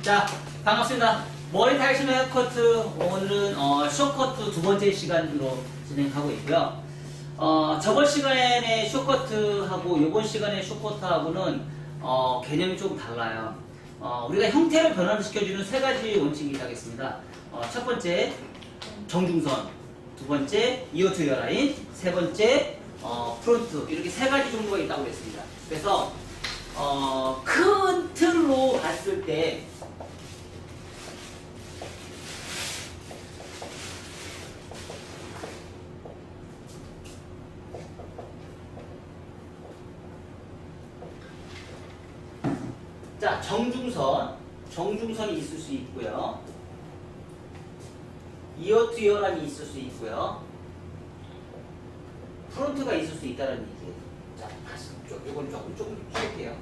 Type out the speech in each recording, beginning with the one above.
자, 반갑습니다. 머리 탈심 헤어커트 오늘은 숏커트 두 번째 시간으로 진행하고 있고요. 저번 시간에 숏커트하고 이번 시간에 숏커트하고는 개념이 조금 달라요. 우리가 형태를 변화시켜주는 세 가지 원칙이 있겠습니다. 첫 번째 정중선, 두 번째 이어투 이어라인, 세 번째 프론트, 이렇게 세 가지 정도가 있다고 했습니다. 그래서 큰 틀로 봤을 때 자, 정중선이 있을 수 있고요. 이어투 이어라인이 있을 수 있고요. 프론트가 있을 수 있다는 얘기예요. 자, 다시 이건 조금 쉴게요.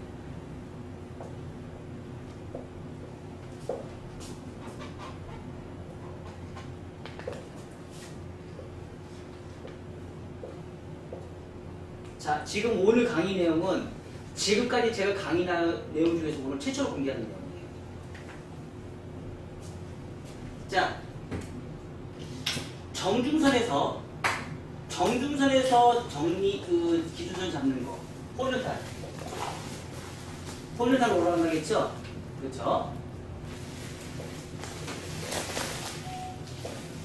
자, 지금 오늘 강의 내용은 지금까지 제가 강의 내용 중에서 오늘 최초로 공개하는 내용이에요. 자, 정중선에서 기준선 잡는 거, 홀륜탈 올라간다겠죠? 그렇죠?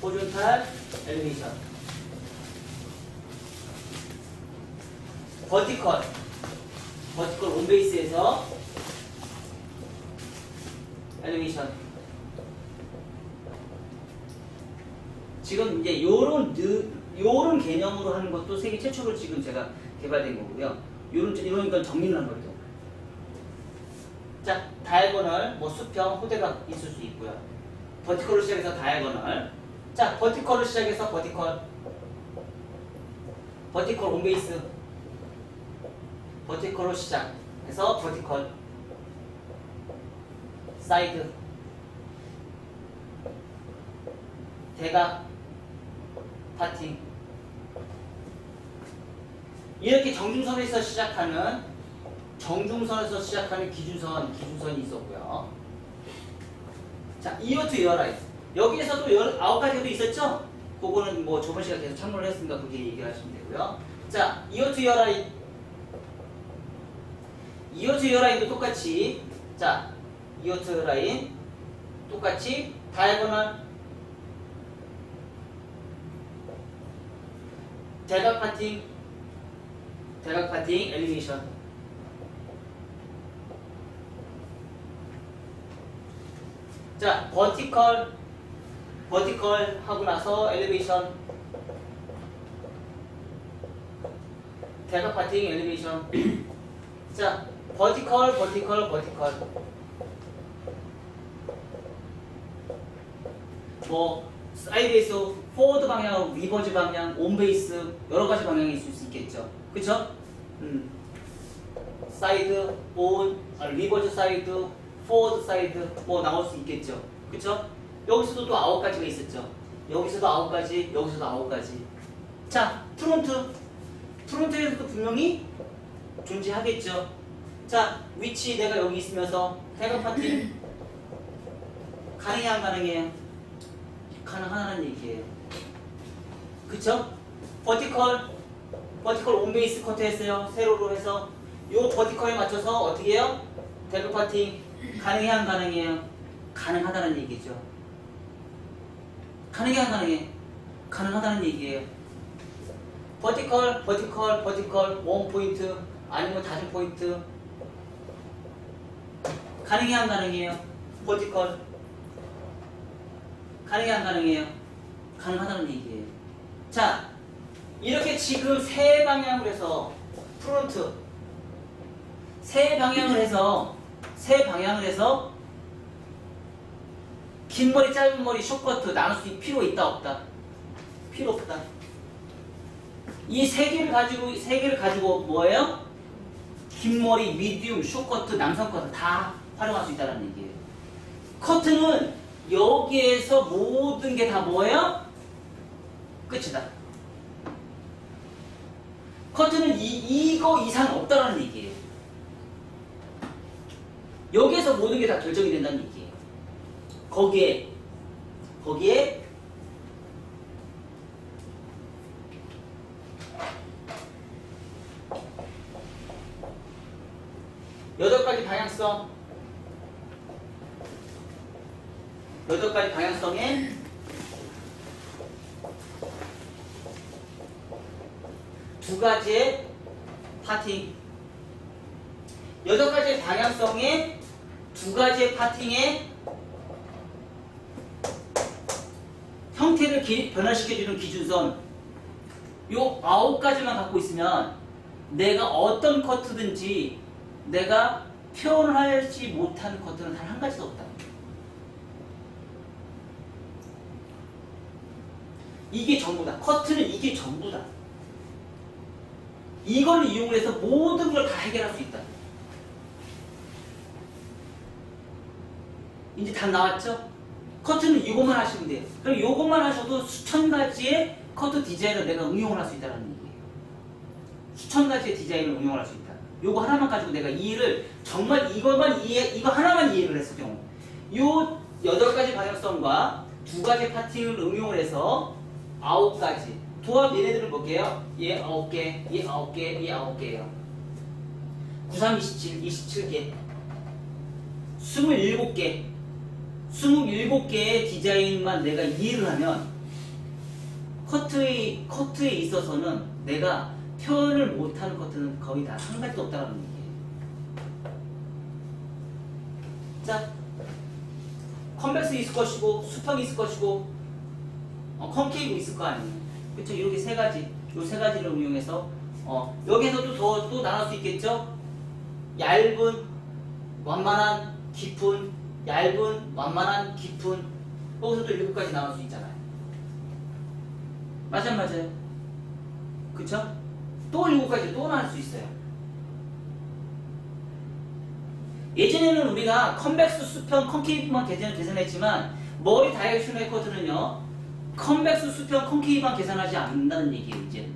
홀륜탈 엘리베이션, 버티컬 온베이스에서 엘리베이션. 지금 이제 요런 개념으로 하는 것도 세계 최초로 지금 제가 개발된 거고요. 이런 건 정리를 한 거죠. 자, 다이아고널, 수평, 호대각 있을 수 있고요. 버티컬로 시작해서 다이아고널. 자, 버티컬로 시작해서 버티컬 온베이스, 버티컬로 시작해서 버티컬, 사이드, 대각, 파팅. 이렇게 정중선에서 시작하는 기준선이 있었고요. 자, 이어투 이어라인. 여기에서도 9가지도 있었죠? 그거는 저번 시간에 계속 참고를 했으니까 그렇게 얘기하시면 되고요. 자, 이어투 이어라인도 똑같이, 자, 이어투 라인 똑같이 다이아고널, 대각 파팅, 엘리베이션. 자, 버티컬 하고 나서 엘리베이션, 대각 파팅, 엘리베이션. 자, 버티컬. 사이드에서 포워드 방향, 리버즈 방향, 온베이스 여러 가지 방향이 있을 수 있겠죠. 그쵸? 사이드, 리버즈 사이드, 포워드 사이드 나올 수 있겠죠. 그쵸? 여기서도 또 9가지가 있었죠. 여기서도 9가지, 여기서도 9가지. 자, 프론트에서도 분명히 존재하겠죠. 자, 위치 내가 여기 있으면서 대각 파팅 가능해 안 가능해요? 가능하다는 얘기예요. 그쵸? 버티컬 온베이스 커트 했어요. 세로로 해서 요 버티컬에 맞춰서 어떻게 해요? 대각 파팅 가능해 안 가능해요? 가능하다는 얘기죠. 가능해 안 가능해? 가능하다는 얘기예요. 버티컬 원 포인트 아니면 다섯 포인트 가능해 안 가능해요? 버티컬 가능해 안 가능해요? 가능하다는 얘기예요. 자, 이렇게 지금 세 방향으로 해서 프론트 세 방향을 해서 긴 머리 짧은 머리 숏커트 나눌 수 필요 있다 없다? 필요 없다. 이 세 개를 가지고 뭐예요? 긴 머리, 미디움, 숏커트, 남성 커트 다 활용할 수 있다는 얘기예요. 커트는 여기에서 모든 게 다 뭐예요? 끝이다. 커트는 이거 이상 없다는 얘기예요. 여기에서 모든 게 다 결정이 된다는 얘기예요. 거기에 8가지 방향성, 8가지 방향성에 두 가지의 파팅, 8가지의 방향성에 두 가지의 파팅의 형태를 변화시켜주는 기준선, 요 9가지만 갖고 있으면 내가 어떤 커트든지 내가 표현하지 못한 커트는 단 한 가지도 없다. 이게 전부다. 커트는 이게 전부다. 이걸 이용해서 모든 걸 다 해결할 수 있다. 이제 다 나왔죠? 커트는 이것만 하시면 돼요. 그럼 이것만 하셔도 수천 가지의 커트 디자인을 내가 응용을 할 수 있다는 얘기예요. 수천 가지의 디자인을 응용을 할 수 있다. 요거 하나만 가지고 내가 이해를 정말 이거 하나만 이해를 했을 경우, 요 8가지 방향성과 2가지 파팅을 응용을 해서 9가지 도합 얘네들을 볼게요. 얘 9개, 얘 9개, 얘 9개예요. 9, 3, 27, 27개, 27개, 27개의 디자인만 내가 이해를 하면 커트에 있어서는 내가 표현을 못하는 커트는 거의 다 한 가지도 없다는 얘기예요. 자, 컨벡스 있을 것이고, 수평 있을 것이고, 컨케이브 있을 거 아니에요. 그렇죠? 이렇게 세 가지, 요 세 가지를 응용해서 여기서도 또 나눌 수 있겠죠? 얇은, 완만한, 깊은, 얇은, 완만한, 깊은, 여기서 또 7가지 나눌 수 있잖아요. 맞아요. 그쵸? 또 7가지 또 나눌 수 있어요. 예전에는 우리가 컨벡스, 수평, 컨케이브만 계산했지만 머리 다이렉션 해커트는요 컨벡스, 수평, 컨케이브만 계산하지 않는다는 얘기예요. 이제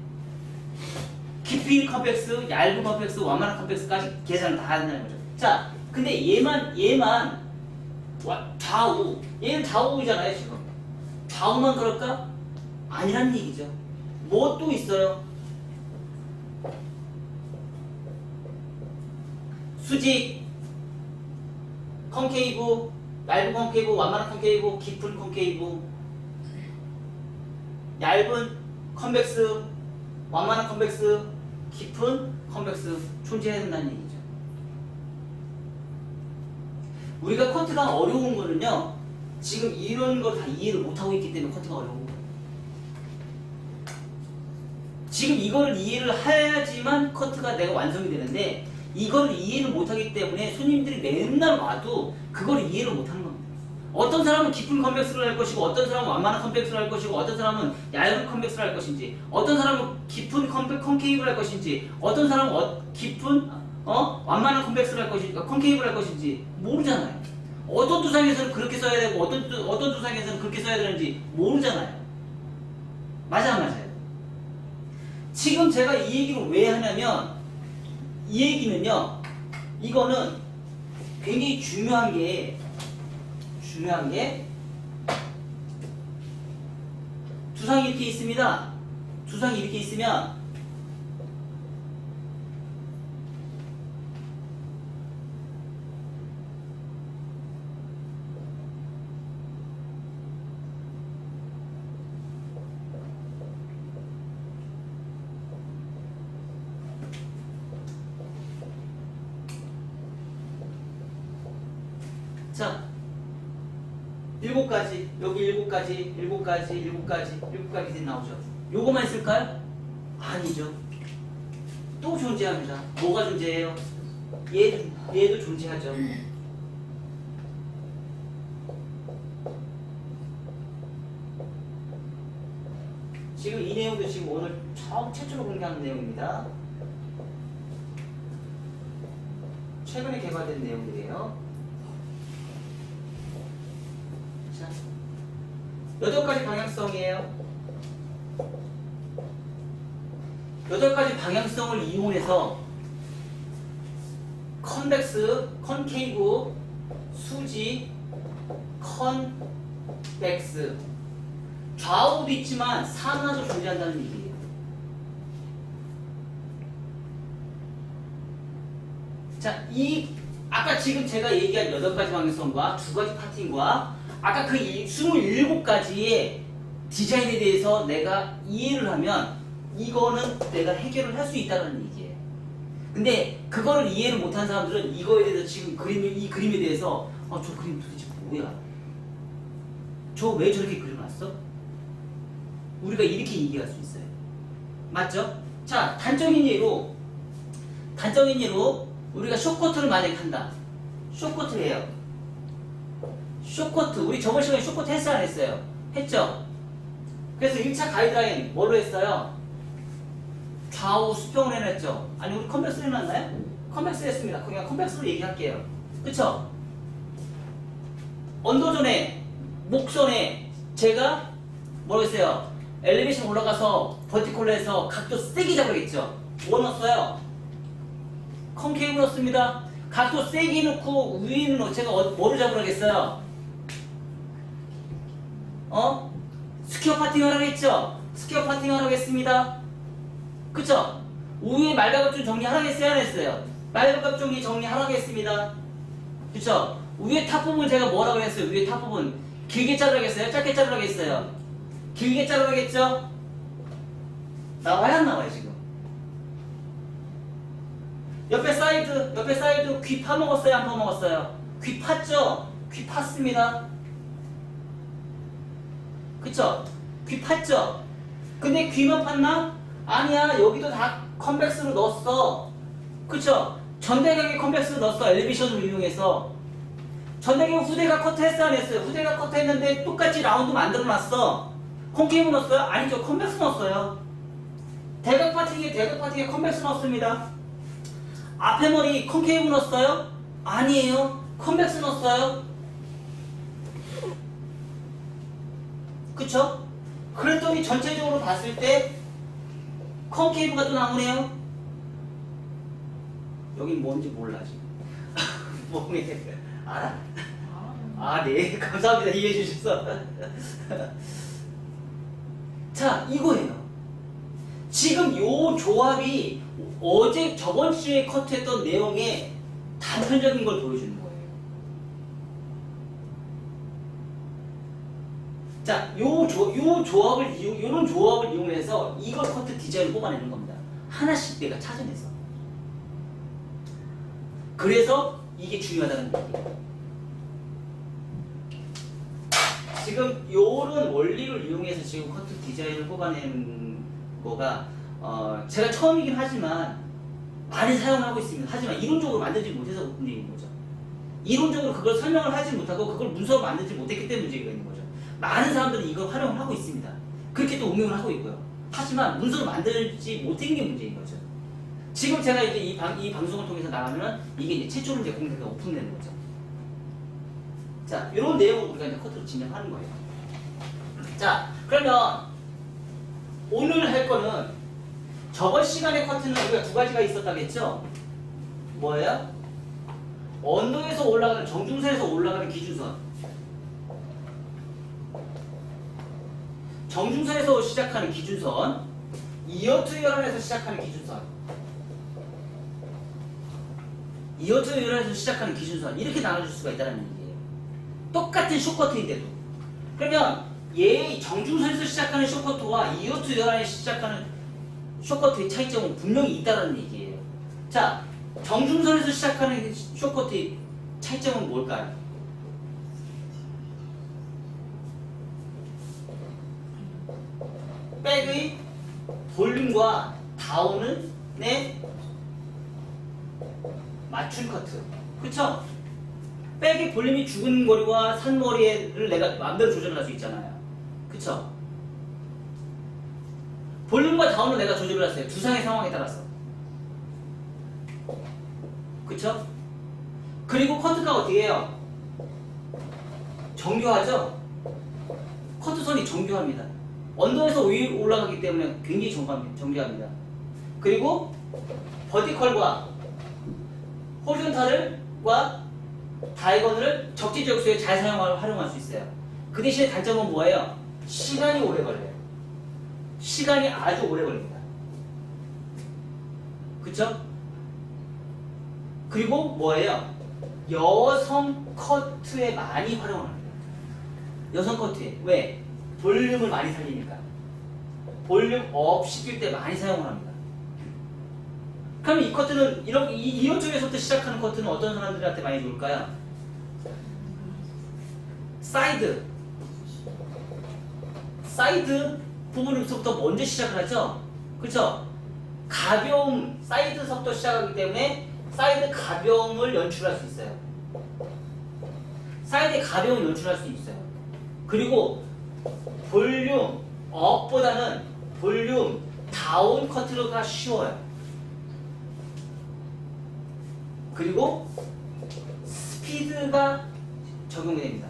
깊이 컨벡스, 얇은 컨벡스, 완만한 컨벡스까지 계산을 다 한다는 거죠. 자, 근데 얘만 좌우, 얘는 좌우잖아요 지금. 좌우만 그럴까? 아니란 얘기죠. 뭐 또 있어요? 수직, 컨케이브, 얇은 컨케이브, 완만한 컨케이브, 깊은 컨케이브, 얇은 컨벡스, 완만한 컨벡스, 깊은 컨벡스 존재해야 된다는 얘기죠. 우리가 커트가 어려운 거는요, 지금 이런 걸 다 이해를 못하고 있기 때문에 커트가 어려운 거예요. 지금 이거를 이해를 해야지만 커트가 내가 완성이 되는데, 이거를 이해를 못하기 때문에 손님들이 맨날 와도 그걸 이해를 못하는 겁니다. 어떤 사람은 깊은 컨벡스를 할 것이고, 어떤 사람은 완만한 컨벡스를 할 것이고, 어떤 사람은 얇은 컨벡스를 할 것인지, 어떤 사람은 깊은 컨케이브를 할 것인지, 어떤 사람은 깊은 완만한 컨벡스를 할 것인지, 컨케이브를 할 것인지 모르잖아요. 어떤 두상에서는 그렇게 써야 되고 어떤 두상에서는 그렇게 써야 되는지 모르잖아요. 맞아요. 지금 제가 이 얘기를 왜 하냐면, 이 얘기는요, 이거는 굉장히 중요한 게 두상이 이렇게 있습니다. 두상이 이렇게 있으면 자, 7가지, 여기 7가지 나오죠. 요거만 있을까요? 아니죠. 또 존재합니다. 뭐가 존재해요? 얘도 존재하죠. 지금 이 내용도 지금 오늘 최초로 공개하는 내용입니다. 최근에 개발된 내용들이에요. 8가지 방향성이에요. 8가지 방향성을 이용해서 컨벡스, 컨케이브, 수직, 컨벡스. 좌우도 있지만 상하도 존재한다는 얘기예요. 자, 아까 지금 제가 얘기한 8가지 방향성과 2가지 파팅과 아까 그 27가지의 디자인에 대해서 내가 이해를 하면 이거는 내가 해결을 할 수 있다는 얘기예요. 근데 그거를 이해를 못한 사람들은 이거에 대해서 지금 이 그림에 대해서 저 그림 도대체 뭐야? 저 왜 저렇게 그려놨어? 우리가 이렇게 얘기할 수 있어요. 맞죠? 자, 단적인 예로 우리가 숏커트를 만약에 한다. 숏커트예요. 숏커트. 우리 저번 시간에 숏커트 했어요, 안 했어요? 했죠? 그래서 1차 가이드라인 뭘로 했어요? 좌우 수평을 해놨죠? 아니, 우리 컨벡스로 해놨나요? 컨벡스 했습니다. 그냥 컨벡스로 얘기할게요. 그쵸? 언더존에, 목선에 제가 뭐라고 했어요? 엘리베이션 올라가서 버티컬로 해서 각도 세게 잡으겠죠? 뭐 넣었어요? 컨케이브 넣었습니다. 각도 세게 넣고 위에는 제가 뭐를 잡으라겠어요? 스퀘어 파팅 하라고 했죠? 스퀘어 파팅 하라고 했습니다. 그쵸? 위에 말가갑 좀 정리하라고 했어요? 안 했어요? 말가갑 좀 정리하라고 했습니다. 그쵸? 위에 탑 부분 제가 뭐라고 했어요? 위에 탑 부분 길게 자르라고 했어요? 짧게 자르라고 했어요? 길게 자르라고 했죠? 나와야 안 나와요 지금? 옆에 사이드 귀 파먹었어요? 안 파먹었어요? 귀 팠죠? 귀 팠습니다. 그쵸? 귀 팠죠? 근데 귀만 팠나? 아니야, 여기도 다 컨벡스로 넣었어. 그쵸? 전대각에 컨벡스로 넣었어. 엘리베이션을 이용해서. 전대각 후대각 커트 했어, 안 했어요? 후대각 커트 했는데 똑같이 라운드 만들어 놨어. 콘케이브 넣었어요? 아니죠, 컨벡스 넣었어요. 대각 파팅에 컨벡스 넣었습니다. 앞에 머리 콘케이브 넣었어요? 아니에요. 컨벡스 넣었어요. 그쵸? 그랬더니 전체적으로 봤을 때 컨케이브가 또 나오네요. 여긴 뭔지 몰라 지금. 뭐게 알아? 아, 네. 감사합니다. 이해해 주셔서. 자, 이거예요. 지금 요 조합이 저번 주에 커트했던 내용의 단편적인 걸 보여주는 거예요. 자, 요런 조합을 이용해서 이걸 커트 디자인을 뽑아내는 겁니다. 하나씩 내가 찾아내서. 그래서 이게 중요하다는 얘기예요. 지금 요런 원리를 이용해서 지금 커트 디자인을 뽑아내는 거가 제가 처음이긴 하지만 많이 사용하고 있습니다. 하지만 이론적으로 만들지 못해서 문제인 거죠. 이론적으로 그걸 설명을 하지 못하고 그걸 문서로 만들지 못했기 때문에 문제가 있는 거죠. 많은 사람들이 이걸 활용을 하고 있습니다. 그렇게 또 응용을 하고 있고요. 하지만 문서로 만들지 못한 게 문제인 거죠. 지금 제가 이제 이 방송을 통해서 나가면은 이게 이제 최초로 이제 공개가 오픈되는 거죠. 자, 이런 내용을 우리가 이제 커트로 진행하는 거예요. 자, 그러면 오늘 할 거는 저번 시간의 커트는 우리가 2가지가 있었다겠죠? 뭐예요? 언더에서 올라가는 정중선에서 올라가는 기준선. 정중선에서 시작하는 기준선. 이어투 열환에서 시작하는 기준선. 이어투 열환에서 시작하는 기준선. 이렇게 나눠줄 수가 있다는 얘기예요. 똑같은 숏커트인데도. 그러면 정중선에서 시작하는 숏커트와 이어투 열환에서 시작하는 숏커트의 차이점은 분명히 있다는 얘기예요. 자, 정중선에서 시작하는 숏커트의 차이점은 뭘까요? 백의 볼륨과 다운을 맞춘 커트. 그쵸? 백의 볼륨이 죽은 머리와 산 머리를 내가 마음대로 조절할 수 있잖아요. 그쵸? 볼륨과 다운을 내가 조절을 했어요. 두상의 상황에 따라서. 그쵸? 그리고 커트가 어떻게 해요? 정교하죠? 커트선이 정교합니다. 언더에서 위로 올라가기 때문에 굉장히 정교합니다. 그리고 버티컬과 호리존탈과 다이거널을 적재적소에 잘 활용할 수 있어요. 그 대신에 단점은 뭐예요? 시간이 오래 걸려요. 시간이 아주 오래 걸립니다. 그쵸? 그리고 뭐예요? 여성 커트에 많이 활용을 합니다. 여성 커트에. 왜? 볼륨을 많이 살리니까. 볼륨 업 시킬 때 많이 사용을 합니다. 그럼 이 커트는 이어 쪽에서부터 시작하는 커트는 어떤 사람들한테 많이 좋을까요? 사이드 부분부터 먼저 시작을 하죠. 그렇죠? 가벼움 사이드서부터 시작하기 때문에 사이드 가벼움을 연출할 수 있어요. 사이드의 가벼움을 연출할 수 있어요. 그리고 볼륨 업보다는 볼륨 다운 커트가 쉬워요. 그리고 스피드가 적용이 됩니다.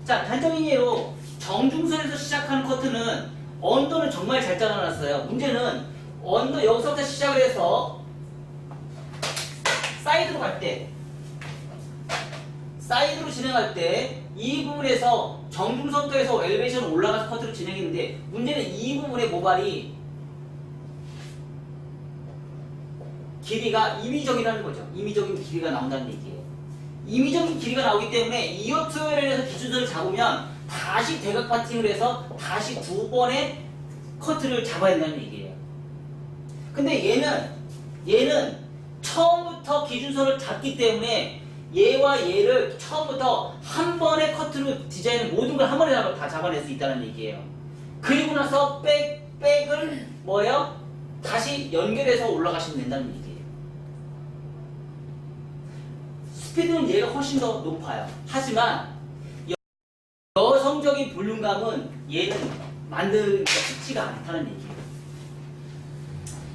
자, 단적인 예로 정중선에서 시작하는 커트는 언더는 정말 잘 잘라놨어요. 문제는 언더 여기서부터 시작을 해서 사이드로 갈 때, 사이드로 진행할 때 이 부분에서 정중선부터 해서 엘리베이션 올라가서 커트를 진행했는데 문제는 이 부분의 모발이 길이가 임의적이라는 거죠. 임의적인 길이가 나온다는 얘기예요. 임의적인 길이가 나오기 때문에 이어 투어에서 기준선을 잡으면 다시 대각 파팅을 해서 다시 두 번의 커트를 잡아야 된다는 얘기예요. 근데 얘는 처음부터 기준선을 잡기 때문에 얘와 얘를 처음부터 한 번의 커트로 디자인을 모든 걸 한 번에 다 잡아낼 수 있다는 얘기예요. 그리고 나서 백을 뭐예요? 다시 연결해서 올라가시면 된다는 얘기예요. 스피드는 얘가 훨씬 더 높아요. 하지만 여성적인 볼륨감은 얘는 만들기가 쉽지가 않다는 얘기예요.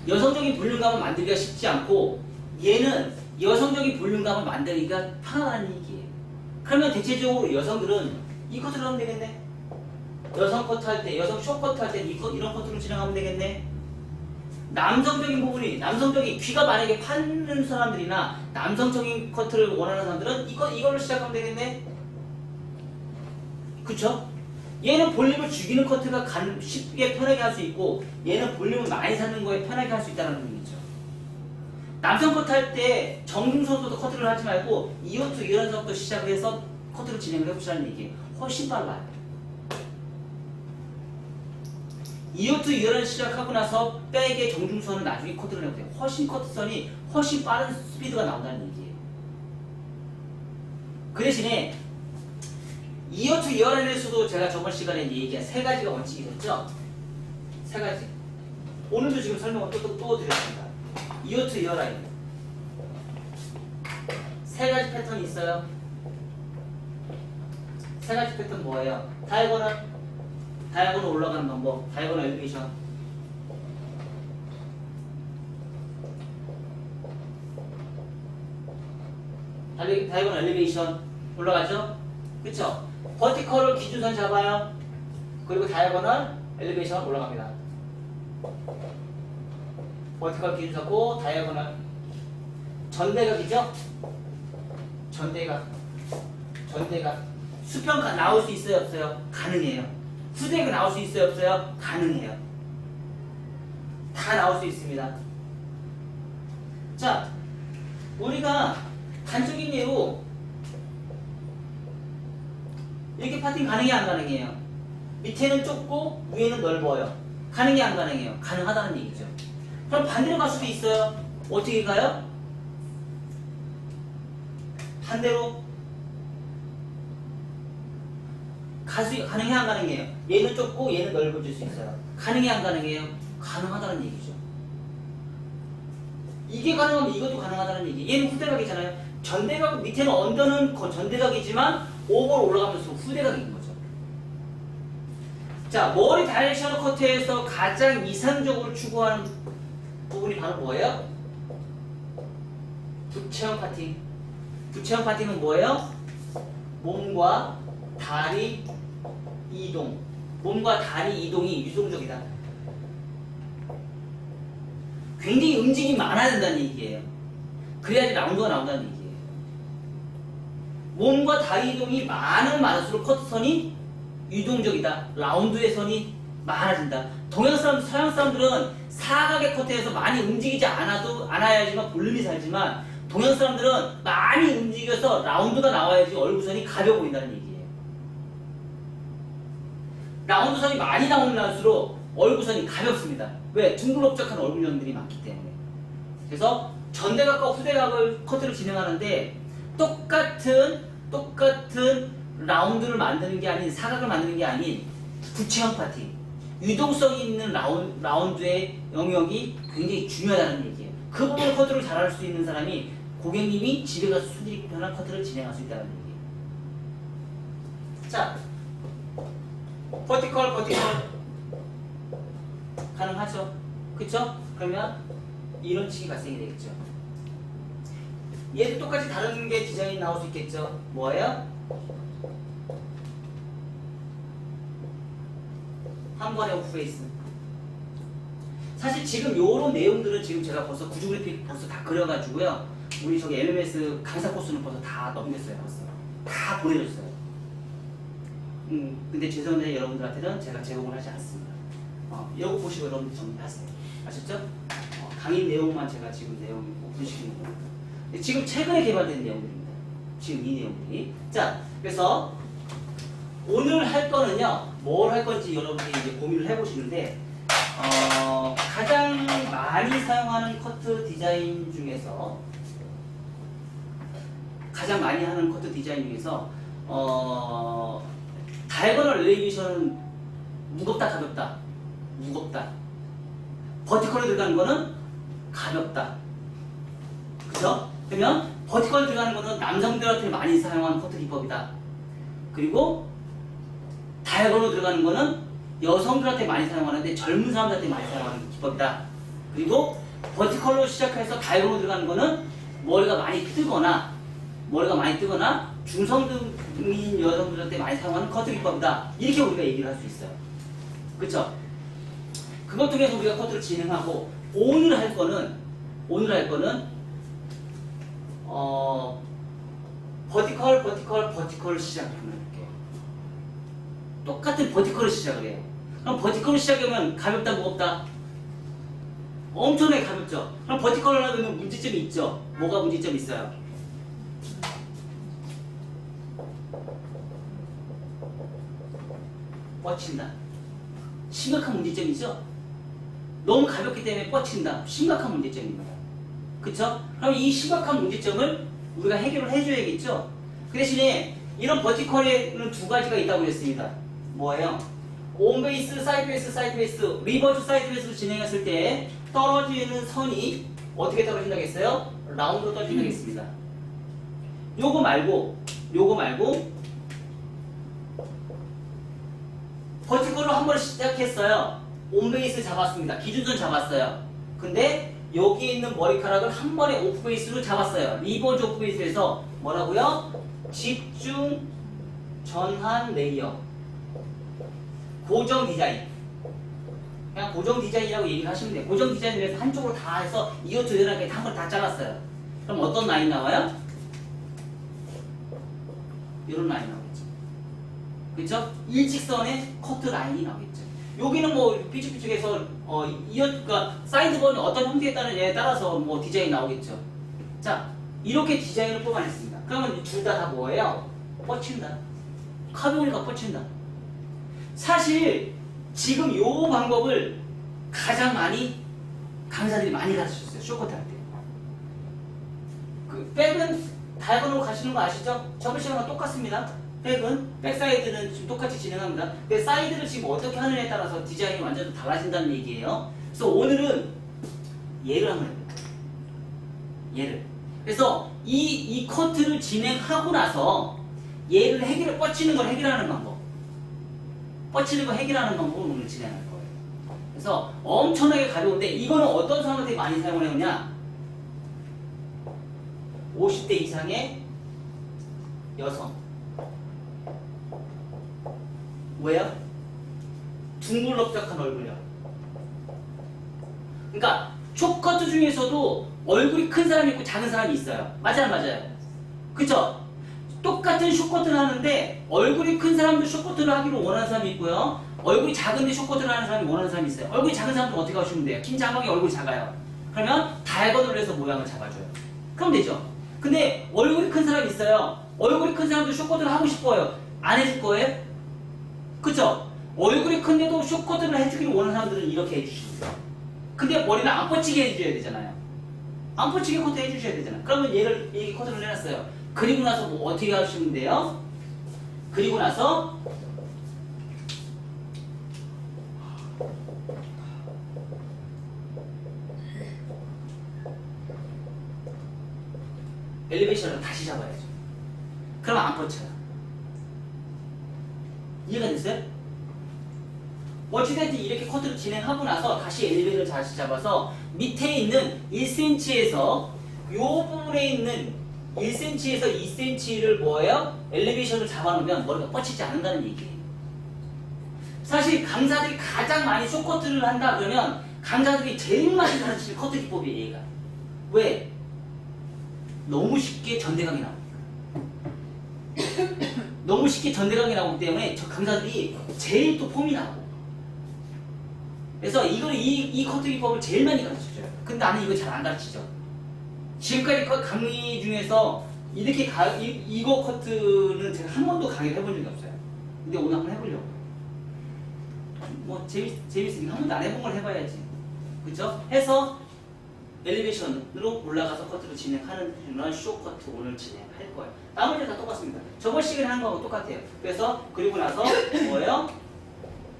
여성적인 볼륨감을 만들기가 쉽지 않고 얘는 여성적인 볼륨감을 만들기가 편하다는 얘기예요. 그러면 대체적으로 여성들은 이 커트를 하면 되겠네. 여성 커트 할 때, 여성 쇼 커트 할 때 이런 커트로 진행하면 되겠네. 남성적인 부분이, 남성적인 귀가 만약에 파는 사람들이나 남성적인 커트를 원하는 사람들은 이걸로 시작하면 되겠네. 그쵸? 얘는 볼륨을 죽이는 커트가 쉽게 편하게 할 수 있고 얘는 볼륨을 많이 사는 거에 편하게 할 수 있다는 의미죠. 남성 커트 할 때 정중선부터 커트를 하지 말고 이어투 이런서부터 시작을 해서 커트를 진행을 해보시라는 얘기예요. 훨씬 빨라요. 이어투 이어를 시작하고 나서 백의 정중선을 나중에 커트를 해보세요. 훨씬 커트선이 훨씬 빠른 스피드가 나온다는 얘기예요. 그 대신에 이어투 이어라인에서도 제가 저번 시간에 얘기한 세 가지가 원칙이 있었죠? 세 가지. 오늘도 지금 설명을 또 드렸습니다. 이어투 이어라인. 세 가지 패턴이 있어요. 세 가지 패턴 뭐예요? 다이아고널 올라가는 방법. 다이아고널 엘리베이션. 다이아고널 엘리베이션 올라가죠? 그쵸? 버티컬을 기준선 잡아요. 그리고 다이아고널 엘리베이션 올라갑니다. 버티컬 기준 잡고 다이아고널 전대각이죠? 전대각 수평 나올 수 있어요 없어요? 가능해요. 후대각 나올 수 있어요 없어요? 가능해요. 다 나올 수 있습니다. 자, 우리가 단적인 예로 이렇게 파팅 가능해 안 가능해요? 밑에는 좁고 위에는 넓어요. 가능해 안 가능해요? 가능하다는 얘기죠. 그럼 반대로 갈 수도 있어요. 어떻게 가요? 반대로 가능해 안 가능해요? 얘는 좁고 얘는 넓어질 수 있어요. 가능해 안 가능해요? 가능하다는 얘기죠. 이게 가능하면 이것도 가능하다는 얘기. 얘는 후대각이잖아요. 전대각 밑에는 언더는 전대각이지만 오버로 올라가면서 후대각인 거죠. 자, 머리 다이렉셔널 커트에서 가장 이상적으로 추구하는 부분이 바로 뭐예요? 부채형 파팅. 부채형 파팅은 뭐예요? 몸과 다리 이동. 몸과 다리 이동이 유동적이다. 굉장히 움직임이 많아야 된다는 얘기예요. 그래야지 라운드가 나온다는 얘기예요. 몸과 다리 이동이 많을수록 커트선이 유동적이다. 라운드의 선이 많아진다. 동양 사람, 서양 사람들은 사각의 커트에서 많이 움직이지 않아야지만 볼륨이 살지만 동양 사람들은 많이 움직여서 라운드가 나와야지 얼굴선이 가벼워 보인다는 얘기예요. 라운드선이 많이 나올수록 얼굴선이 가볍습니다. 왜? 둥글업적한 얼굴형들이 많기 때문에. 그래서 전대각과 후대각을 커트를 진행하는데 똑같은 라운드를 만드는 게 아닌 사각을 만드는 게 아닌 구체형 파팅, 유동성이 있는 라운드의 영역이 굉장히 중요하다는 얘기예요. 그 부분 커트를 잘할 수 있는 사람이 고객님이 집에 가서 수직 편한 커트를 진행할 수 있다는 얘기예요. 자, 버티컬 가능하죠? 그쵸? 그러면 이런 식이 발생이 되겠죠. 얘도 똑같이 다른 게 디자인이 나올 수 있겠죠. 뭐예요? 한 번에 오프페이스. 사실 지금 요런 내용들은 지금 제가 벌써 구조 그래픽 벌써 다 그려가지고요. 우리 저기 MMS 강사 코스는 벌써 다 넘겼어요. 벌써 다 보내줬어요. 근데 죄송한데 여러분들한테는 제가 제공을 하지 않습니다. 이거 보시고 여러분들 정리하세요. 아셨죠? 강의 내용만 제가 지금 내용 오픈시키는 겁니다. 지금 최근에 개발된 내용들입니다. 지금 이 내용들이. 자, 그래서 오늘 할 거는요, 뭘 할 건지 여러분들이 이제 고민을 해보시는데, 가장 많이 사용하는 커트 디자인 중에서, 다이거널 엘리베이션은 무겁다, 가볍다. 무겁다. 버티컬에 들어가는 거는 가볍다. 그죠? 그러면 버티컬에 들어가는 거는 남성들한테 많이 사용하는 커트 기법이다. 그리고 다이아곤으로 들어가는 거는 여성들한테 많이 사용하는데 젊은 사람들한테 많이 사용하는 기법이다. 그리고 버티컬로 시작해서 다이아곤으로 들어가는 거는 머리가 많이 뜨거나 중성적인 여성들한테 많이 사용하는 커트 기법이다. 이렇게 우리가 얘기를 할 수 있어요. 그쵸? 그것 통해서 우리가 커트를 진행하고 오늘 할 거는 버티컬 시작하면 이렇게 똑같은 버티컬을 시작을 해요. 그럼 버티컬을 시작하면 가볍다, 무겁다? 엄청나게 가볍죠. 그럼 버티컬을 하면 문제점이 있죠. 뭐가 문제점이 있어요? 뻗친다. 심각한 문제점이죠. 너무 가볍기 때문에 뻗친다. 심각한 문제점입니다. 그쵸? 그럼 이 심각한 문제점을 우리가 해결을 해줘야겠죠? 그 대신에 이런 버티컬에는 두 가지가 있다고 했습니다. 뭐예요? 온베이스, 사이드베이스, 리버스 사이드베이스로 진행했을 때 떨어지는 선이 어떻게 떨어진다고 했어요? 라운드로 떨어진다고 했습니다. 요거 말고 버티컬로 한 번 시작했어요. 온베이스 잡았습니다. 기준선 잡았어요. 근데 여기 있는 머리카락을 한 번에 오프베이스로 잡았어요. 리버즈 오프베이스에서 뭐라고요? 집중 전환 레이어. 고정 디자인. 그냥 고정 디자인이라고 얘기를 하시면 돼요. 고정 디자인을 해서 한쪽으로 다 해서 이어트연하게 한 번 다 잘랐어요. 그럼 어떤 라인 나와요? 이런 라인 나오겠죠. 그렇죠? 일직선의 커트 라인이 나오겠죠. 여기는 뭐 삐죽삐죽해서 그러니까 사이드본이 어떤 형태에 따라서 뭐 디자인이 나오겠죠. 자, 이렇게 디자인을 뽑아냈습니다. 그러면 둘 다 뭐예요? 뻗친다. 카드오니까 뻗친다. 사실 지금 요 방법을 가장 많이 강사들이 많이 가르쳐줬어요. 쇼커트 할 때. 그 백은 다이아곤으로 가시는 거 아시죠? 저번 시간과 똑같습니다. 백사이드는 지금 똑같이 진행합니다. 근데 사이드를 지금 어떻게 하느냐에 따라서 디자인이 완전 달라진다는 얘기예요. 그래서 오늘은 얘를 한번 해볼게요. 얘를. 그래서 이 커트를 진행하고 나서 얘를 뻗치는 걸 해결하는 방법. 뻗치는 걸 해결하는 방법을 오늘 진행할 거예요. 그래서 엄청나게 가벼운데 이거는 어떤 사람한테 많이 사용을 해오냐? 50대 이상의 여성. 왜요? 둥글럽적한 얼굴이요. 그러니까 쇼커트 중에서도 얼굴이 큰 사람이 있고 작은 사람이 있어요. 맞아요, 맞아요. 그쵸? 똑같은 숏커트를 하는데 얼굴이 큰 사람도 숏커트를 하기로 원하는 사람이 있고요. 얼굴이 작은데 숏커트를 하는 사람이 원하는 사람이 있어요. 얼굴이 작은 사람도 어떻게 하시면 돼요? 긴 장방이 얼굴이 작아요. 그러면 다이아곤으로 해서 모양을 잡아줘요. 그럼 되죠. 근데 얼굴이 큰 사람이 있어요. 얼굴이 큰 사람도 숏커트를 하고 싶어요. 안 해줄 거예요? 그쵸? 얼굴이 큰데도 숏커트를 해주기를 원하는 사람들은 이렇게 해주시면 돼요. 근데 머리는 안 뻗치게 해줘야 되잖아요. 안 뻗치게 커트 해주셔야 되잖아요. 그러면 얘를 이 커트를 해놨어요. 그리고 나서 뭐 어떻게 하시면 돼요? 그리고 나서 엘리베이션을 다시 잡아야죠. 그럼 안 뻗쳐요. 이해가 됐어요? 어찌됐든 이렇게 커트를 진행하고 나서 다시 엘리베이터를 다시 잡아서 밑에 있는 1cm에서 요 부분에 있는 1cm에서 2cm를 뭐예요? 엘리베이션을 잡아놓으면 머리가 뻗치지 않는다는 얘기예요. 사실 강사들이 가장 많이 숏커트를 한다 그러면 강사들이 제일 많이 가르치는 커트 기법이에요. 얘가. 왜? 너무 쉽게 전대강이 나옵니다. 너무 쉽게 전대강이 나오기 때문에 저 강사들이 제일 또 폼이 나고 그래서 이 커트 기법을 제일 많이 가르쳐줘요. 근데 나는 이거 잘 안 가르치죠. 지금까지 강의 중에서 이렇게 이거 커트는 제가 한 번도 강의를 해본 적이 없어요. 근데 오늘 한번 해보려고. 뭐 재밌으니까 한 번도 안 해본 걸 해봐야지. 그죠? 해서 엘리베이션으로 올라가서 커트를 진행하는 숏커트 오늘 진행할 거예요. 나머지 다 똑같습니다. 저번 시간에 한 거하고 똑같아요. 그래서 그리고 나서 뭐예요?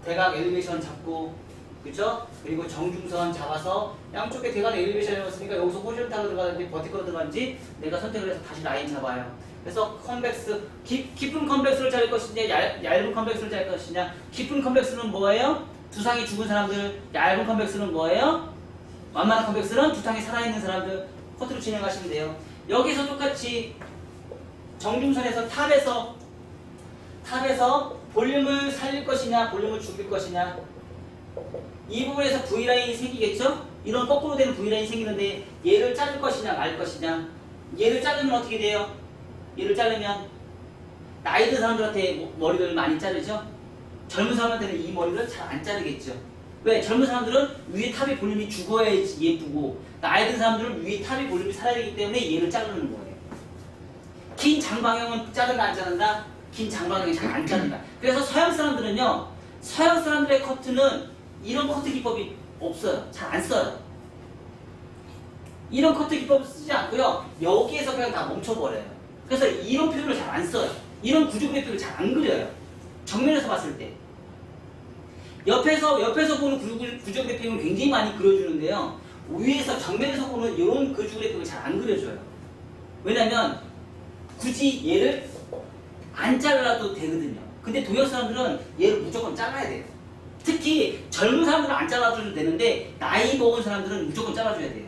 대각 엘리베이션 잡고 그죠? 그리고 정중선 잡아서 양쪽에 대각 엘리베이션 해놨으니까 여기서 호리존탈로 들어가는지 버티컬로 들어가는지 내가 선택을 해서 다시 라인 잡아요. 그래서 컨벡스 깊은 컨벡스를 자를 것이냐 얇은 컨벡스를 자를 것이냐. 깊은 컨벡스는 뭐예요? 두상이 죽은 사람들. 얇은 컨벡스는 뭐예요? 완만한 컨벡스는 두상이 살아있는 사람들. 커트로 진행하시면 돼요. 여기서 똑같이 정중선에서 탑에서 볼륨을 살릴 것이냐 볼륨을 죽일 것이냐. 이 부분에서 V라인이 생기겠죠? 이런 거꾸로 되는 V라인이 생기는데 얘를 자를 것이냐 말 것이냐. 얘를 자르면 어떻게 돼요? 얘를 자르면 나이 든 사람들한테 머리를 많이 자르죠? 젊은 사람한테는 이 머리를 잘 안 자르겠죠? 왜? 젊은 사람들은 위에 탑의 볼륨이 죽어야지 예쁘고 나이 든 사람들은 위에 탑의 볼륨이 살아야 되기 때문에 얘를 자르는 거예요. 긴 장방형은 자른다 안 자른다? 긴 장방형이 잘 안 자른다. 그래서 서양 사람들은요, 서양 사람들의 커트는 이런 커트 기법이 없어요. 잘 안 써요. 이런 커트 기법을 쓰지 않고요. 여기에서 그냥 다 멈춰버려요. 그래서 이런 표현을 잘 안 써요. 이런 구조 그래픽을 잘 안 그려요. 정면에서 봤을 때. 옆에서 보는 구조 그래픽은 굉장히 많이 그려주는데요. 위에서 정면에서 보는 이런 구조 그래픽을 잘 안 그려줘요. 왜냐면 굳이 얘를 안 잘라도 되거든요. 근데 동양 사람들은 얘를 무조건 잘라야 돼요. 특히 젊은 사람들은 안 잘라줘도 되는데 나이 먹은 사람들은 무조건 잘라줘야 돼요.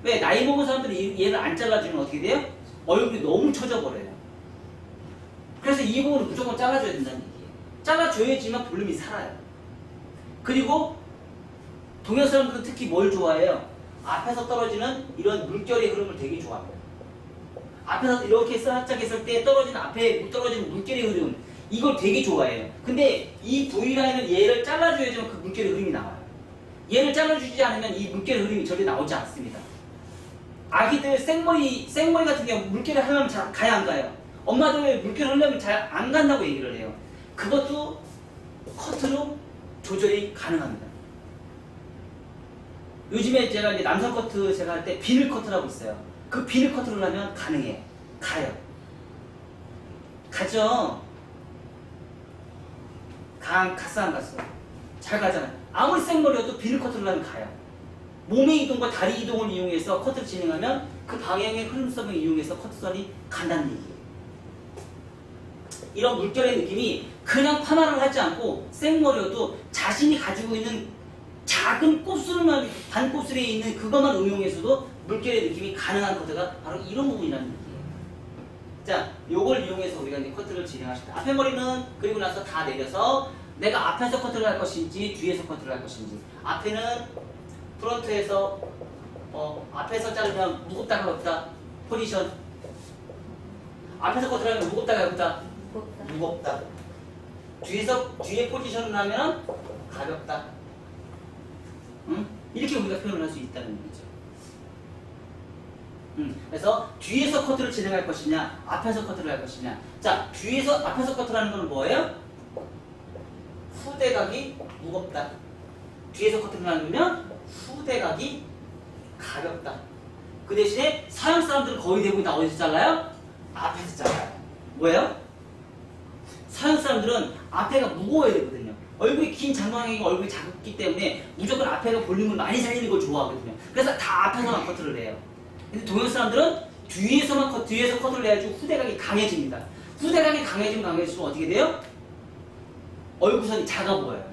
왜? 나이 먹은 사람들은 얘를 안 잘라주면 어떻게 돼요? 얼굴이 너무 처져버려요. 그래서 이 부분은 무조건 잘라줘야 된다는 얘기예요. 잘라줘야지만 볼륨이 살아요. 그리고 동양 사람들은 특히 뭘 좋아해요? 앞에서 떨어지는 이런 물결의 흐름을 되게 좋아해요. 앞에서 이렇게 살짝 했을 때 앞에 떨어지는 물결의 흐름, 이걸 되게 좋아해요. 근데 이 V라인은 얘를 잘라줘야지만 그 물결의 흐름이 나와요. 얘를 잘라주지 않으면 이 물결의 흐름이 절대 나오지 않습니다. 아기들 생머리 같은 경우 물결을 하려면 잘 가야 안 가요. 엄마들 물결을 하려면 잘 안 간다고 얘기를 해요. 그것도 커트로 조절이 가능합니다. 요즘에 제가 이제 남성 커트 제가 할 때 비늘 커트라고 있어요. 그 비늘 커트를 하면 가능해요. 가요. 가죠. 갔어 안 갔어? 잘 가잖아요. 아무리 생머리여도 비늘 커트를 하면 가요. 몸의 이동과 다리 이동을 이용해서 커트를 진행하면 그 방향의 흐름성을 이용해서 커트선이 간다는 얘기예요. 이런 물결의 느낌이 그냥 파마를 하지 않고 생머리여도 자신이 가지고 있는 작은 곱슬만 반곱슬에 있는 그것만 응용해서도 물결의 느낌이 가능한 커트가 바로 이런 부분이라는 얘기예요. 자, 요걸 이용해서 우리가 이제 커트를 진행하십니다. 앞에 머리는 그리고 나서 다 내려서 내가 앞에서 커트를 할 것인지 뒤에서 커트를 할 것인지. 앞에는 프론트에서 앞에서 자르면 무겁다 가볍다 포지션. 앞에서 커트를 하면 무겁다 가볍다? 무겁다. 무겁다. 뒤에 포지션을 하면 가볍다. 응? 이렇게 우리가 표현을 할 수 있다는 얘기죠. 그래서 뒤에서 커트를 진행할 것이냐, 앞에서 커트를 할 것이냐. 자, 앞에서 커트를 하는 건 뭐예요? 후대각이 무겁다. 뒤에서 커트를 하면 후대각이 가볍다. 그 대신에 서양 사람들은 거의 대부분 다 어디서 잘라요? 앞에서 잘라요. 뭐예요? 서양 사람들은 앞에가 무거워야 되거든요. 얼굴이 긴 장방이가 얼굴이 작기 때문에 무조건 앞에가 볼륨을 많이 살리는 걸 좋아하거든요. 그래서 다 앞에서만 커트를 해요. 근데 동양 사람들은 뒤에서 커트를 해야지 후대각이 강해집니다. 후대각이 강해지면 강해질수록 어떻게 돼요? 얼굴선이 작아 보여요.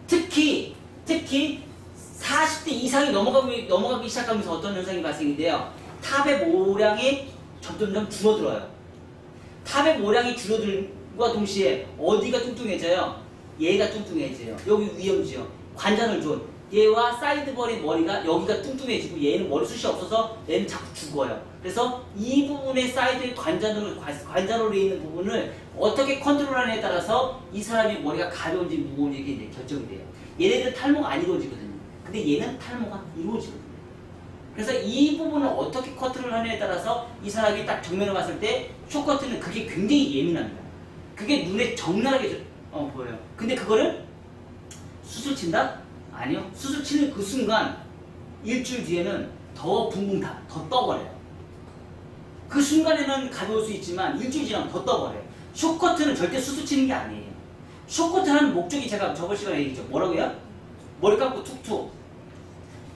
특히 40대 이상이 넘어가기 시작하면서 어떤 현상이 발생이 돼요? 탑의 모량이 점점점 줄어들어요. 탑의 모량이 줄어들과 동시에 어디가 뚱뚱해져요? 얘가 뚱뚱해져요. 여기 위험지요. 관자놀존. 얘와 사이드벌의 머리가 여기가 뚱뚱해지고 얘는 머리숱이 없어서 얘는 자꾸 죽어요. 그래서 이 부분의 사이드의 관자놀에 있는 부분을 어떻게 컨트롤하느냐에 따라서 이 사람의 머리가 가벼운지 무거운지 이게 결정이 돼요. 얘네들은 탈모가 안 이루어지거든요. 근데 얘는 탈모가 이루어지거든요. 그래서 이 부분을 어떻게 커트를 하느냐에 따라서 이 사람이 딱 정면을 봤을 때 숏커트는 그게 굉장히 예민합니다. 그게 눈에 적나라하게 보여요. 근데 그거를 수술 친다? 아니요. 수술 치는 그 순간 일주일 뒤에는 더 붕붕 더 떠버려요. 그 순간에는 가벼울 수 있지만 일주일 지나면 더 떠버려요. 숏커트는 절대 수술 치는 게 아니에요. 숏커트 하는 목적이 제가 저번 시간에 얘기했죠. 뭐라고요? 머리 감고 툭툭.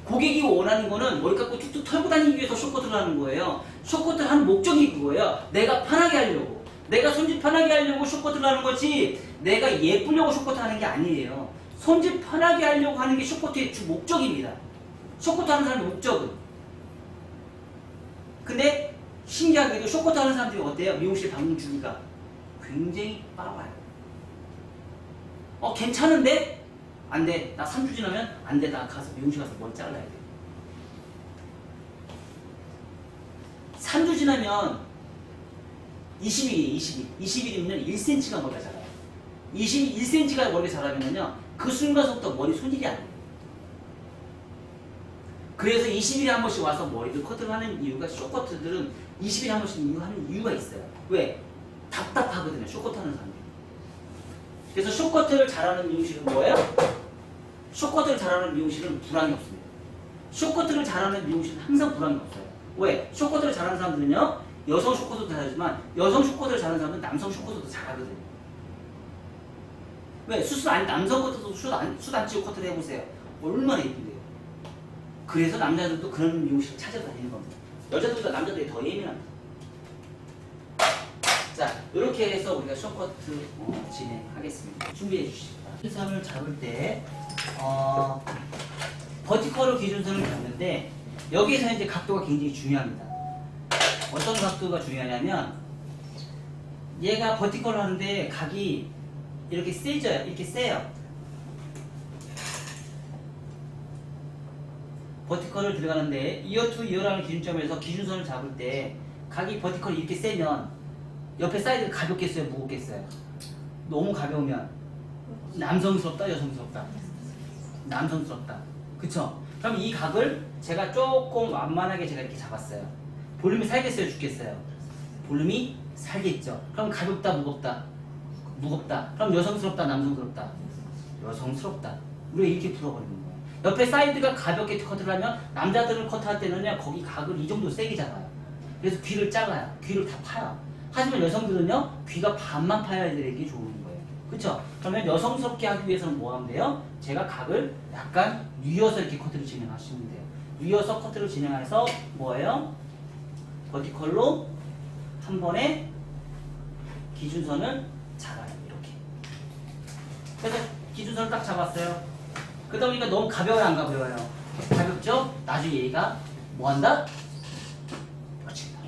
고객이 원하는 거는 머리 감고 툭툭 털고 다니기 위해서 숏커트를 하는 거예요. 숏커트를 하는 목적이 그거예요. 내가 편하게 하려고. 내가 손질 편하게 하려고 숏커트를 하는 거지 내가 예쁘려고 숏커트 하는 게 아니에요. 손질 편하게 하려고 하는 게 숏커트의 주 목적입니다. 숏커트 하는 사람의 목적은. 근데 신기하게도 숏커트 하는 사람들이 어때요? 미용실 방문 주기가 굉장히 빨라요. 괜찮은데? 안 돼. 나 3주 지나면 안 돼. 나 가서 미용실 가서 머리 잘라야 돼. 3주 지나면 20일이에요. 20일이면 1cm가 머리가 자라요. 21cm가 머리가 자라면요. 그 순간부터 머리 손질이 안 돼요. 그래서 20일에 한 번씩 와서 머리를 커트를 하는 이유가 숏커트들은 20일에 한 번씩 하는 이유가 있어요. 왜? 답답하거든요. 숏커트 하는 사람들. 그래서 숏커트를 잘하는 미용실은 뭐예요? 숏커트를 잘하는 미용실은 불황이 없습니다. 숏커트를 잘하는 미용실은 항상 불황이 없어요. 왜? 숏커트를 잘하는 사람들은요. 여성 숏커트도 잘하지만 여성 숏커트를 잘하는 사람은 남성 숏커트도 잘하거든요. 왜? 남성 커트도 숱 안 찌고 커트를 해보세요. 얼마나 예쁜데요. 그래서 남자들도 그런 미용실을 찾아다니는 겁니다. 여자들보다 남자들이 더 예민합니다. 자, 이렇게 해서 우리가 숏커트 진행하겠습니다. 준비해 주시기 바랍니다. 기준선을 잡을 때 버티컬로 기준선을 잡는데 여기에서 이제 각도가 굉장히 중요합니다. 어떤 각도가 중요하냐면 얘가 버티컬을 하는데 각이 이렇게 세져요. 이렇게 세요. 버티컬을 들어가는데 이어 투 이어라는 기준점에서 기준선을 잡을 때 각이 버티컬이 이렇게 세면 옆에 사이드가 가볍겠어요? 무겁겠어요? 너무 가벼우면 남성스럽다? 여성스럽다? 남성스럽다. 그쵸? 그럼 이 각을 제가 조금 완만하게 제가 이렇게 잡았어요. 볼륨이 살겠어요? 죽겠어요? 볼륨이 살겠죠. 그럼 가볍다? 무겁다? 무겁다. 그럼 여성스럽다? 남성스럽다? 여성스럽다. 우리가 이렇게 풀어버리는 거예요. 옆에 사이드가 가볍게 커트를 하면 남자들을 커트할 때는요 거기 각을 이 정도 세게 잡아요. 그래서 귀를 잘라요. 귀를 다 파요. 하지만 여성들은요 귀가 반만 파야 되는 좋은 거예요. 그쵸? 그러면 여성스럽게 하기 위해서는 뭐 하면 돼요? 제가 각을 약간 뉘어서 이렇게 커트를 진행하시면 돼요. 뉘어서 커트를 진행해서 뭐예요? 버티컬로 한 번에 기준선을 잡아요. 이렇게. 그래서 기준선을 딱 잡았어요. 그러다 보니까 너무 가벼워요? 안 가벼워요? 가볍죠? 나중에 얘가 뭐 한다? 뻗친다.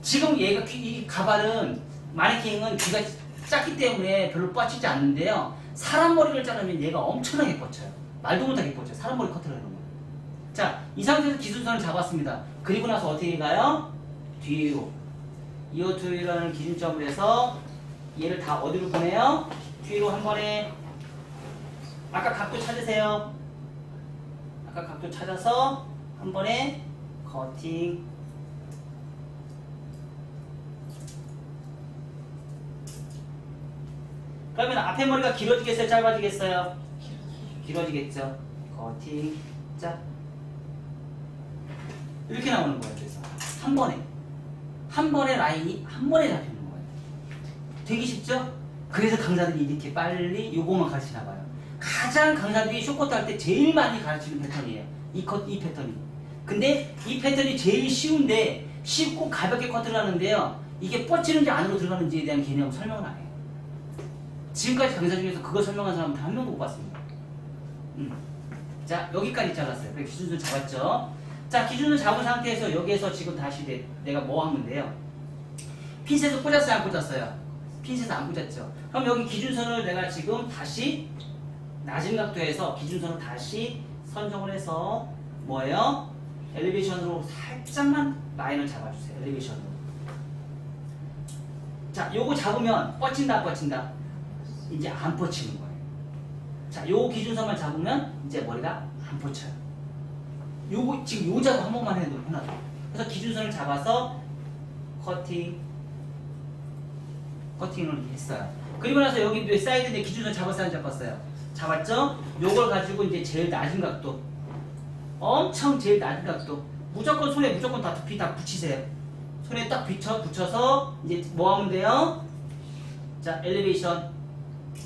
지금 얘가 이 가발은 마네킹은 귀가 작기 때문에 별로 뻗치지 않는데요. 사람 머리를 자르면 얘가 엄청나게 뻗쳐요. 말도 못하게 뻗쳐요. 사람 머리 커트를 하는 거예요. 자, 이 상태에서 기준선을 잡았습니다. 그리고 나서 어떻게 가요? 뒤로. 이어 투라는 기준점으로 해서 얘를 다 어디로 보내요? 뒤로 한 번에 아까 각도 찾으세요. 아까 각도 찾아서 한 번에 커팅. 그러면 앞에 머리가 길어지겠어요? 짧아지겠어요? 길어지겠죠. 커팅. 자, 이렇게 나오는 거예요. 그래서 한 번에 라인이 한 번에 잡히는 거예요. 되게 쉽죠? 그래서 강사들이 이렇게 빨리 요거만 가르치나 봐요. 가장 강사들이 쇼커트 할 때 제일 많이 가르치는 패턴이에요. 이 패턴이. 근데 이 패턴이 제일 쉬운데 쉽고 가볍게 커트를 하는데요. 이게 뻗치는지 안으로 들어가는지에 대한 개념 설명은 안 해요. 지금까지 강사 중에서 그거 설명한 사람은 단 한 명도 못 봤습니다. 자, 여기까지 잘랐어요. 그래서 기준선 잡았죠. 자, 기준을 잡은 상태에서 여기에서 지금 다시 내가 뭐 하면 돼요? 핀셋을 꽂았어요? 안 꽂았어요? 핀셋을 안 꽂았죠. 그럼 여기 기준선을 내가 지금 다시 낮은 각도에서 기준선을 다시 선정을 해서 뭐예요? 엘리베이션으로 살짝만 라인을 잡아주세요. 엘리베이션으로. 자, 요거 잡으면 뻗친다 안 뻗친다? 이제 안 뻗치는 거예요. 자, 요 기준선만 잡으면 이제 머리가 안 뻗쳐요. 요거 지금 요 작업 한 번만 해도 하나도. 그래서 기준선을 잡아서 커팅을 했어요. 그리고 나서 여기 사이드에 기준선 잡았어요, 안 잡았어요? 잡았죠? 요걸 가지고 이제 제일 낮은 각도, 엄청 제일 낮은 각도, 무조건 손에 무조건 다 두피 다 붙이세요. 손에 딱 붙여서 이제 뭐 하면 돼요? 자, 엘리베이션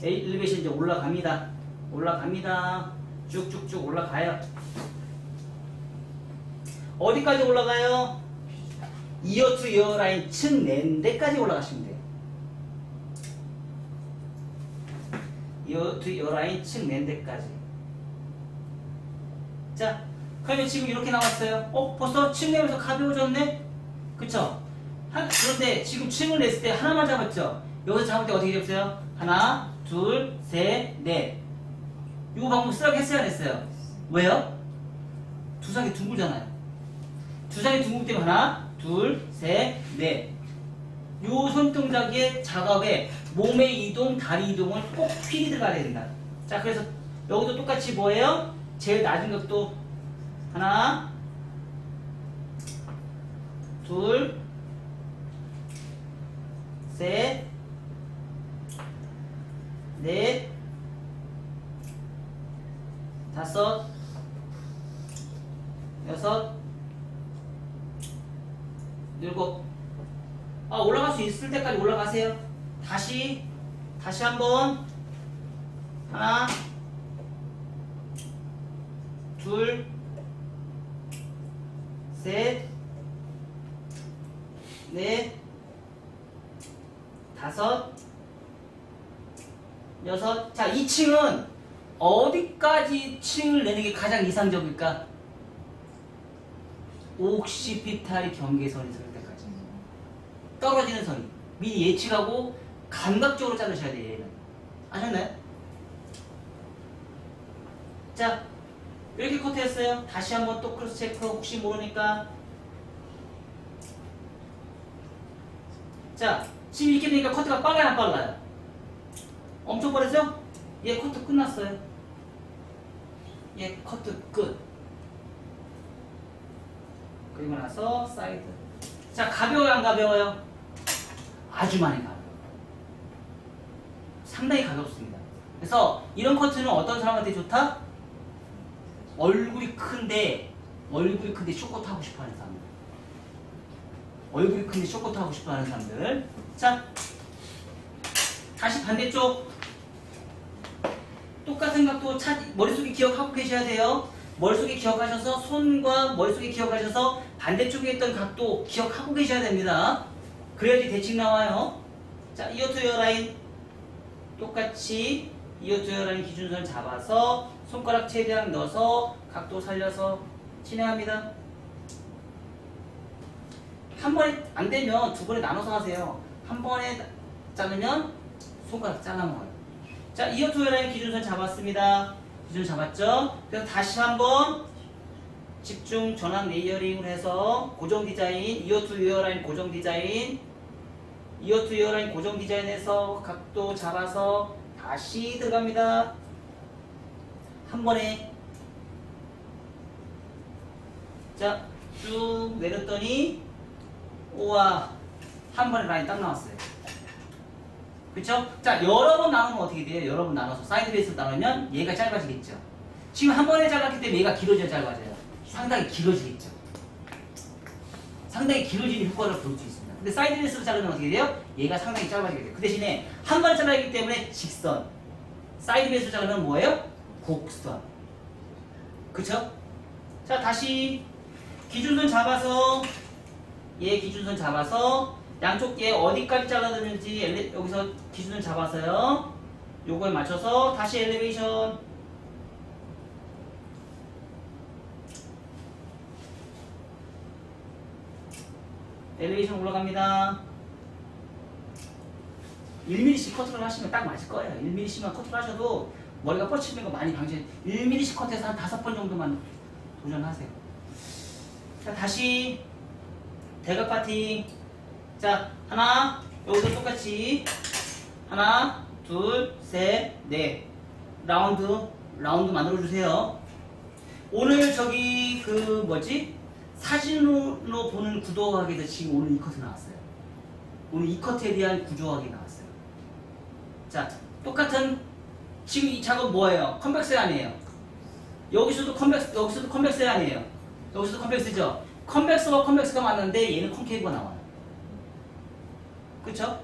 이제 올라갑니다. 쭉쭉쭉 올라가요. 어디까지 올라가요? 이어 투 이어 라인 층 낸 데까지 올라가시면 돼요. 이어 투 이어 라인 층 낸 데까지. 자, 그러면 지금 이렇게 나왔어요. 벌써 층 내면서 가벼워졌네? 그쵸? 그런데 지금 층을 냈을 때 하나만 잡았죠? 여기서 잡을 때 어떻게 잡았어요? 하나, 둘, 셋, 넷. 이거 방금 쓰라고 했어요, 안 했어요? 왜요? 두상이 둥글잖아요. 두상이 둥글 때면 하나, 둘, 셋, 넷. 요 손동작의 작업에 몸의 이동, 다리 이동을 꼭 필히 들어가야 된다. 자, 그래서 여기도 똑같이 뭐예요? 제일 낮은 각도 하나, 둘, 셋, 넷, 다섯, 여섯, 일곱. 올라갈 수 있을 때까지 올라가세요. 다시 한번 하나, 둘, 셋, 넷, 다섯, 여섯. 자, 이 층은 어디까지 층을 내는 게 가장 이상적일까? 옥시피탈 경계선이 설 때까지. 떨어지는 선이. 미리 예측하고 감각적으로 자르셔야 돼요, 얘는. 아셨나요? 자, 이렇게 커트했어요. 다시 한번 또 크로스 체크, 혹시 모르니까. 자, 지금 이렇게 되니까 커트가 빨라요, 안 빨라요? 엄청 빠르죠? 얘 커트 끝났어요. 얘 커트 끝. 그리고 나서 사이드. 자, 가벼워요, 안 가벼워요? 아주 많이 가벼워요. 상당히 가볍습니다. 그래서 이런 커트는 어떤 사람한테 좋다? 얼굴이 큰데 쇼커트 하고 싶어 하는 사람들. 얼굴이 큰데 쇼커트 하고 싶어 하는 사람들. 자, 다시 반대쪽. 똑같은 각도 머릿속에 기억하고 계셔야 돼요. 머릿속에 기억하셔서 손과 머릿속에 기억하셔서 반대쪽에 있던 각도 기억하고 계셔야 됩니다. 그래야지 대칭 나와요. 자, 이어 투 이어 라인 똑같이 이어 투 이어 라인 기준선 잡아서 손가락 최대한 넣어서 각도 살려서 진행합니다. 한 번에 안 되면 두 번에 나눠서 하세요. 한 번에 자르면 손가락 잘라 먹어요. 자, 이어 투 이어 라인 기준선 잡았습니다. 기준 잡았죠? 그래서 다시 한번 집중 전환 레이어링을 해서 고정 디자인, 이어 투 이어 라인 고정 디자인 이어 투 이어 라인 고정 디자인에서 각도 잡아서 다시 들어갑니다. 한 번에. 자, 쭉 내렸더니 우와, 한 번에 라인 딱 나왔어요. 그쵸? 자, 여러 번 나누면 어떻게 돼요? 여러 번 나눠서 사이드 베이스로 나누면 얘가 짧아지겠죠. 지금 한 번에 잘랐기 때문에 얘가 길어져야 짧아져요. 상당히 길어지겠죠. 상당히 길어지는 효과를 볼 수 있습니다. 근데 사이드 베이스로 자르면 어떻게 돼요? 얘가 상당히 짧아지게 돼요. 그 대신에 한 번에 잘라야기 때문에 직선. 사이드 베이스로 자르면 뭐예요? 곡선. 그쵸? 자, 다시 기준선 잡아서 얘 기준선 잡아서 양쪽 얘 어디까지 잘라드는지 여기서 기준선 잡아서요. 요거에 맞춰서 다시 엘리베이션. 엘리베이션 올라갑니다. 1mm씩 커트를 하시면 딱 맞을 거예요. 1mm씩만 커트를 하셔도 머리가 뻗치는 거 많이 방지. 1mm씩 커트해서 한 5번 정도만 도전하세요. 자, 다시 대각 파팅. 자, 하나, 여기서 똑같이 하나, 둘, 셋, 넷. 라운드 만들어주세요. 오늘 저기 그 뭐지? 사진으로 보는 구조학에서 지금 오늘 이 커트 나왔어요. 오늘 이 커트에 대한 구조학이 나왔어요. 자, 똑같은 지금 이 작업 뭐예요? 컨벡스 아니에요? 여기서도 컨벡스 아니에요? 여기서도 컨벡스죠? 컨벡스와 컨벡스가 맞는데 얘는 콘케이브가 나와요. 그쵸?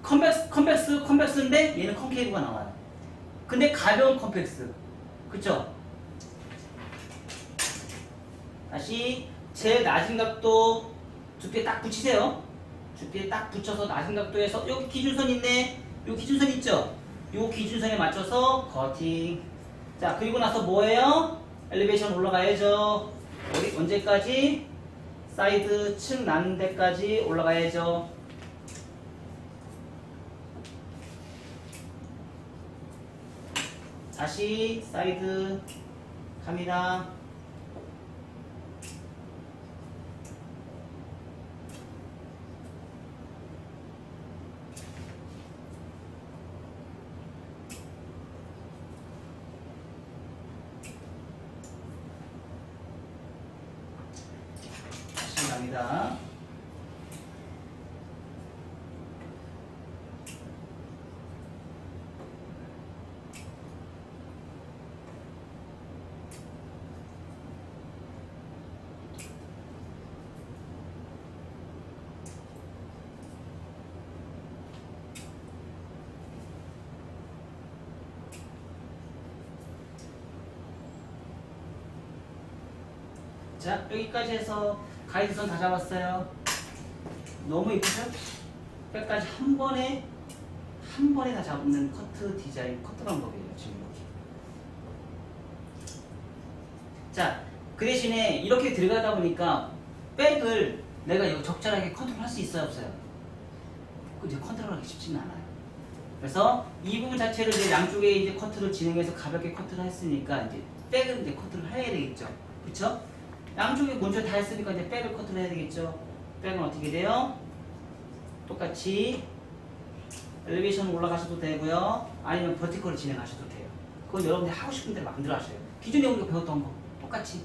컨벡스인데 얘는 콘케이브가 나와요. 근데 가벼운 컨벡스. 그쵸? 다시 제일 낮은 각도 두피에 딱 붙이세요. 두피에 딱 붙여서 낮은 각도에서 여기 기준선 있네. 요 기준선 있죠? 요 기준선에 맞춰서 커팅. 자, 그리고 나서 뭐예요? 엘리베이션 올라가야죠. 어디 언제까지? 사이드 층 나는 데까지 올라가야죠. 다시 사이드 갑니다. 다시 갑니다. 자, 여기까지 해서 가이드선 다 잡았어요. 너무 이쁘죠? 끝까지 한 번에 다 잡는 커트 디자인, 커트 방법이에요. 지금 이렇게. 자, 그 대신에 이렇게 들어가다 보니까 백을 내가 여기 적절하게 컨트롤할 수 있어요, 없어요? 이제 컨트롤하기 쉽지는 않아요. 그래서 이 부분 자체를 이제 양쪽에 이제 커트를 진행해서 가볍게 커트를 했으니까 이제 백은 이제 커트를 해야 되겠죠. 그쵸? 양쪽에 먼저 다 했으니까 이제 백을 커트를 해야 되겠죠. 백은 어떻게 돼요? 똑같이 엘리베이션 올라가셔도 되고요. 아니면 버티컬을 진행하셔도 돼요. 그건 여러분들이 하고 싶은 대로 마음대로 하셔요. 기존에 우리가 배웠던 거 똑같이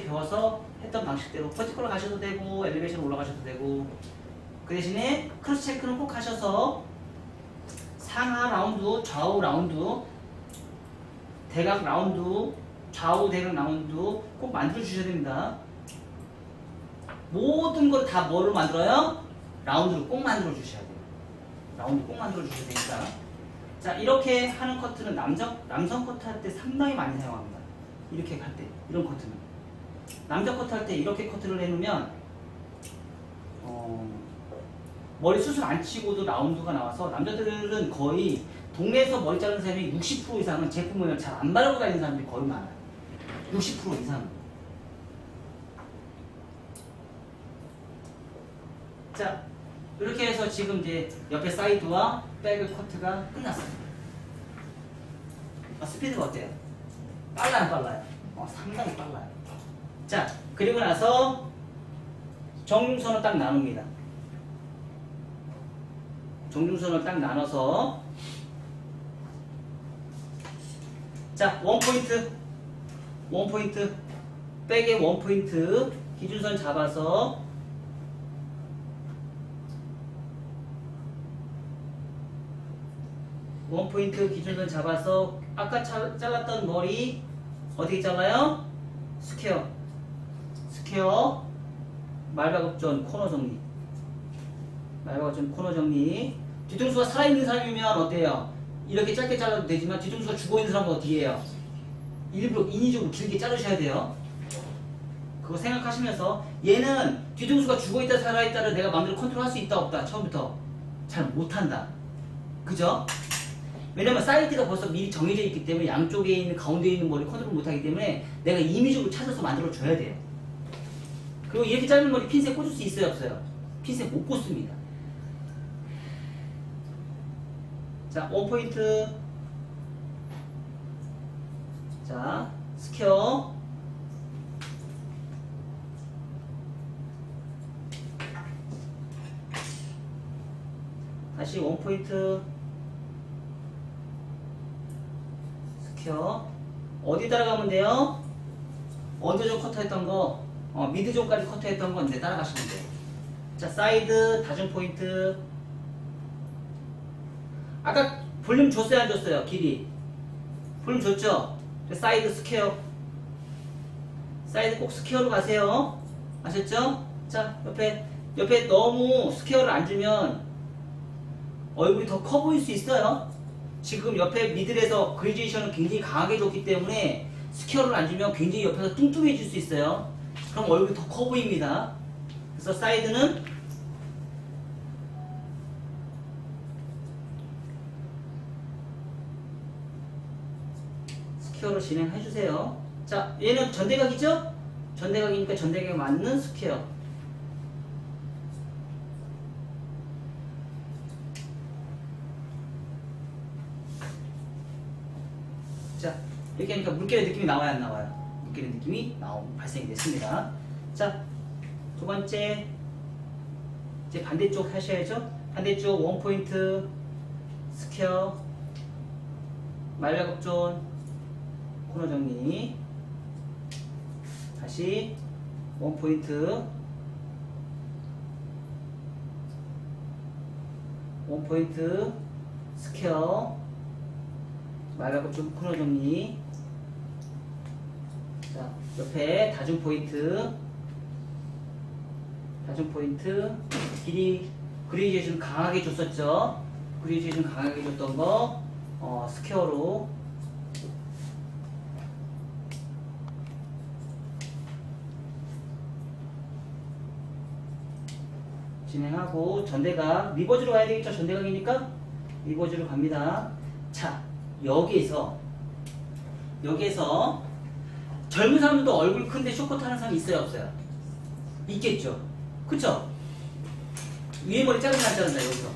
배워서 했던 방식대로 버티컬을 가셔도 되고 엘리베이션 올라가셔도 되고, 그 대신에 크로스 체크는 꼭 하셔서 상하 라운드, 좌우 라운드, 대각 라운드, 좌우 대각 라운드 꼭 만들어 주셔야 됩니다. 모든 걸 다 뭐로 만들어요? 라운드로 꼭 만들어 주셔야 돼요. 라운드 꼭 만들어 주셔야 되니까. 자, 이렇게 하는 커트는 남성 커트 할 때 상당히 많이 사용합니다. 이렇게 할 때, 이런 커트는. 남자 커트 할 때 이렇게 커트를 해놓으면 머리 수술 안 치고도 라운드가 나와서 남자들은 거의 동네에서 머리 자르는 사람이 60% 이상은 제품을 잘 안 바르고 다니는 사람들이 거의 많아요. 60% 이상. 자, 이렇게 해서 지금 이제 옆에 사이드와 백의 커트가 끝났습니다. 스피드가 어때요? 빨라요? 상당히 빨라요. 자, 그리고 나서 정중선을 딱 나눕니다. 정중선을 딱 나눠서 자, 원포인트 백에 원포인트 기준선 잡아서 원포인트 기준선 잡아서 아까 잘랐던 머리 어떻게 잘라요? 스퀘어 말발굽전 코너 정리 뒤통수가 살아있는 사람이면 어때요? 이렇게 짧게 잘라도 되지만 뒤통수가 죽어있는 사람은 어떻게 해요? 일부러 인위적으로 길게 자르셔야 돼요. 그거 생각하시면서 얘는 뒤통수가 죽어있다 살아있다를 내가 마음대로 컨트롤할 수 있다 없다 처음부터 잘 못한다. 그죠? 왜냐면 사이드가 벌써 미리 정해져 있기 때문에 양쪽에 있는 가운데에 있는 머리 컨트롤 못하기 때문에 내가 임의적으로 찾아서 만들어 줘야 돼요. 그리고 이렇게 짧은 머리 핀셋 꽂을 수 있어요 없어요? 핀셋 못 꽂습니다. 자, 원포인트 자, 스퀘어 다시 원포인트 스퀘어 어디 따라가면 돼요? 언더존 커터했던 거 미드존까지 커터했던 건 이제 따라가시면 돼요. 자, 사이드 다중 포인트 아까 볼륨 줬어요 안 줬어요? 길이 볼륨 줬죠? 사이드 스퀘어 사이드 꼭 스퀘어로 가세요. 아셨죠? 자, 옆에 너무 스퀘어를 안 주면 얼굴이 더 커 보일 수 있어요. 지금 옆에 미들에서 그레디에이션을 굉장히 강하게 줬기 때문에 스퀘어를 안 주면 굉장히 옆에서 뚱뚱해질 수 있어요. 그럼 얼굴이 더 커 보입니다. 그래서 사이드는 스퀘어로 진행해주세요. 자, 얘는 전대각이죠? 전대각이니까 전대각에 맞는 스퀘어. 자, 이렇게 하니까 물결의 느낌이 나와요 안 나와요? 물결의 느낌이 발생이 됐습니다. 자, 두 번째 이제 반대쪽 하셔야죠. 반대쪽 원포인트 스퀘어 말발굽존 코너 정리 다시 원포인트 스퀘어 말발굽존 코너 정리 자, 옆에 다중 포인트 길이 그레디에이션 강하게 줬었죠. 그레디에이션 강하게 줬던 거 스퀘어로 진행하고 전대각 리버즈로 가야 되겠죠. 전대각이니까 리버즈로 갑니다. 자, 여기에서 젊은 사람들도 얼굴 큰데 쇼커트 하는 사람이 있어요 없어요? 있겠죠. 그쵸? 위에 머리 자르면 안 자른다 여기서.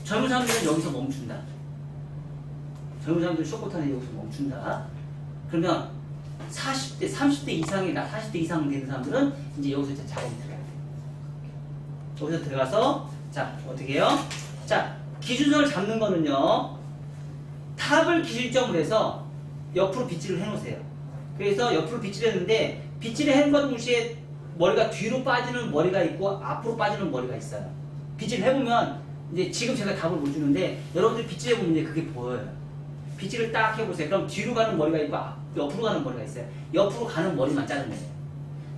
젊은 사람들은 여기서 멈춘다. 젊은 사람들은 쇼커트 하는 여기서 멈춘다. 그러면 40대 30대 이상이나 40대 이상 되는 사람들은 이제 여기서 이제 작업이 들어가요. 여기서 들어가서 자, 어떻게 해요? 자, 기준선을 잡는 거는요, 탑을 기준점으로 해서 옆으로 빗질을 해놓으세요. 그래서 옆으로 빗질을 했는데 빗질을 해놓은 동시에 머리가 뒤로 빠지는 머리가 있고 앞으로 빠지는 머리가 있어요. 빗질을 해보면 이제 지금 제가 답을 못 주는데 여러분들이 빗질 해보면 이제 그게 보여요. 빗질을 딱 해보세요. 그럼 뒤로 가는 머리가 있고 옆으로 가는 머리가 있어요. 옆으로 가는 머리만 자르면 돼요.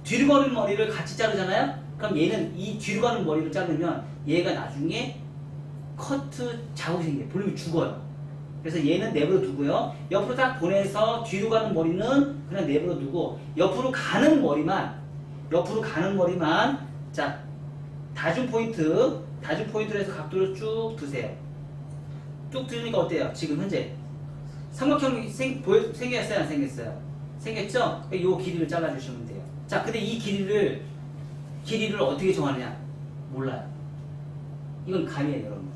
뒤로 가는 머리를 같이 자르잖아요. 그럼 얘는 이 뒤로 가는 머리를 자르면 얘가 나중에 커트 자국이 생겨요. 볼륨이 죽어요. 그래서 얘는 내버려 두고요. 옆으로 딱 보내서 뒤로 가는 머리는 그냥 내버려 두고 옆으로 가는 머리만 자, 다중 포인트로 해서 각도를 쭉 두세요. 쭉 두니까 어때요? 지금 현재 삼각형이 생겼어요? 안 생겼어요? 생겼죠? 이 길이를 잘라주시면 돼요. 자, 근데 이 길이를 어떻게 정하느냐? 몰라요. 이건 감이에요, 여러분.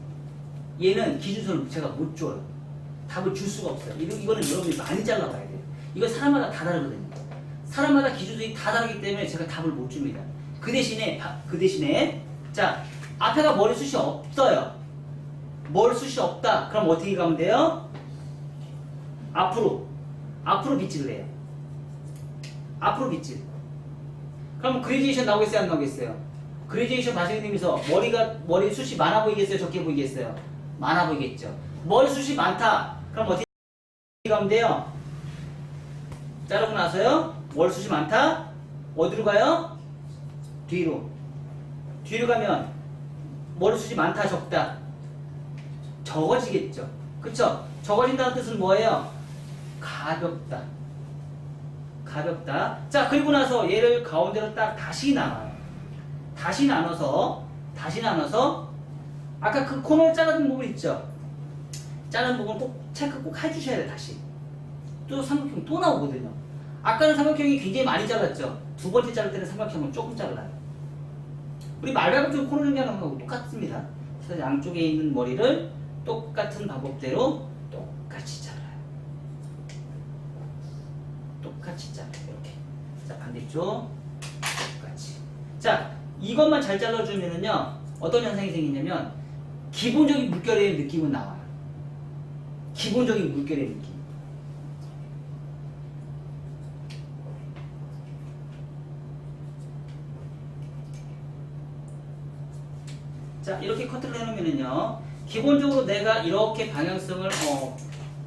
얘는 기준선을 제가 못 줘요. 답을 줄 수가 없어요. 이거는 여러분이 많이 잘라봐야 돼요. 이거 사람마다 다 다르거든요. 사람마다 기준선이 다 다르기 때문에 제가 답을 못 줍니다. 그 대신에 자 앞에가 머리숱이 없어요. 머리숱이 없다. 그럼 어떻게 가면 돼요? 앞으로 빗질을 해요. 앞으로 빗질. 그럼 그레디에이션 나오겠어요? 안 나오겠어요? 그레디에이션 발생이 되면서 머리숱이 많아 보이겠어요? 적게 보이겠어요? 많아 보이겠죠. 머리숱이 많다. 그럼 어떻게 가면 돼요? 자르고 나서요. 머리숱이 많다. 어디로 가요? 뒤로 가면 머리숱이 많다 적다 적어지겠죠. 그쵸? 적어진다는 뜻은 뭐예요? 가볍다. 자 그리고 나서 얘를 가운데로 딱 다시 나눠요. 다시 나눠서 아까 그 코너를 자른 부분 있죠? 자른 부분 꼭 체크 꼭 해주셔야 돼요. 다시 또 삼각형 또 나오거든요. 아까는 삼각형이 굉장히 많이 잘랐죠. 두 번째 자를 때는 삼각형을 조금 잘라요. 우리 말발굽 쪽 코너 정리하는 거하고 똑같습니다. 그래서 양쪽에 있는 머리를 똑같은 방법대로 똑같이 잘라요. 이렇게. 자 반대쪽 똑같이. 자 이것만 잘 잘라주면은요 어떤 현상이 생기냐면 기본적인 물결의 느낌은 나와요. 기본적인 물결의 느낌. 자 이렇게 커트를 해놓으면은요 기본적으로 내가 이렇게 방향성을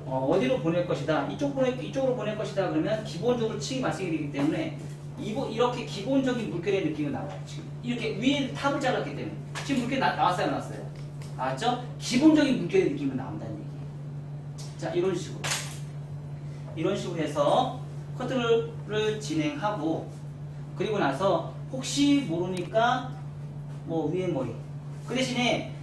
어디로 보낼 것이다 이쪽으로 보낼 것이다 그러면 기본적으로 층이 발생이 되기 때문에 이렇게 기본적인 물결의 느낌이 나와요. 지금 이렇게 위에 탑을 잘랐기 때문에 지금 물결이 나왔어요 안 나왔어요? 나왔죠? 기본적인 물결의 느낌이 나온다는 얘기예요. 자 이런 식으로 해서 커트를 진행하고 그리고 나서 혹시 모르니까 뭐 위에 머리 그 대신에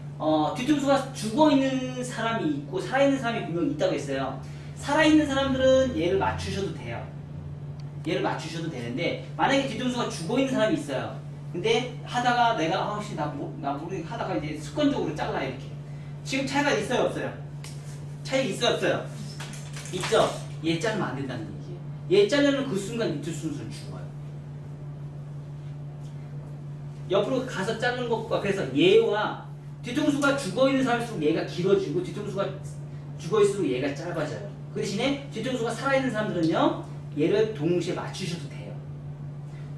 뒤통수가 죽어있는 사람이 있고 살아있는 사람이 분명히 있다고 했어요. 살아있는 사람들은 얘를 맞추셔도 돼요. 얘를 맞추셔도 되는데 만약에 뒤통수가 죽어있는 사람이 있어요. 근데 하다가 내가 나 모르게 하다가 이제 습관적으로 잘라 이렇게. 지금 차이가 있어요 없어요? 차이 있어요 없어요? 있죠? 얘 자르면 안 된다는 얘기예요. 얘 자르면 그 순간 뒤통수는 죽어요. 옆으로 가서 자르는 것과 그래서 얘와 뒤통수가 죽어있는 사람일수록 얘가 길어지고 뒤통수가 죽어있을수록 얘가 짧아져요. 그 대신에 뒤통수가 살아있는 사람들은요 얘를 동시에 맞추셔도 돼요.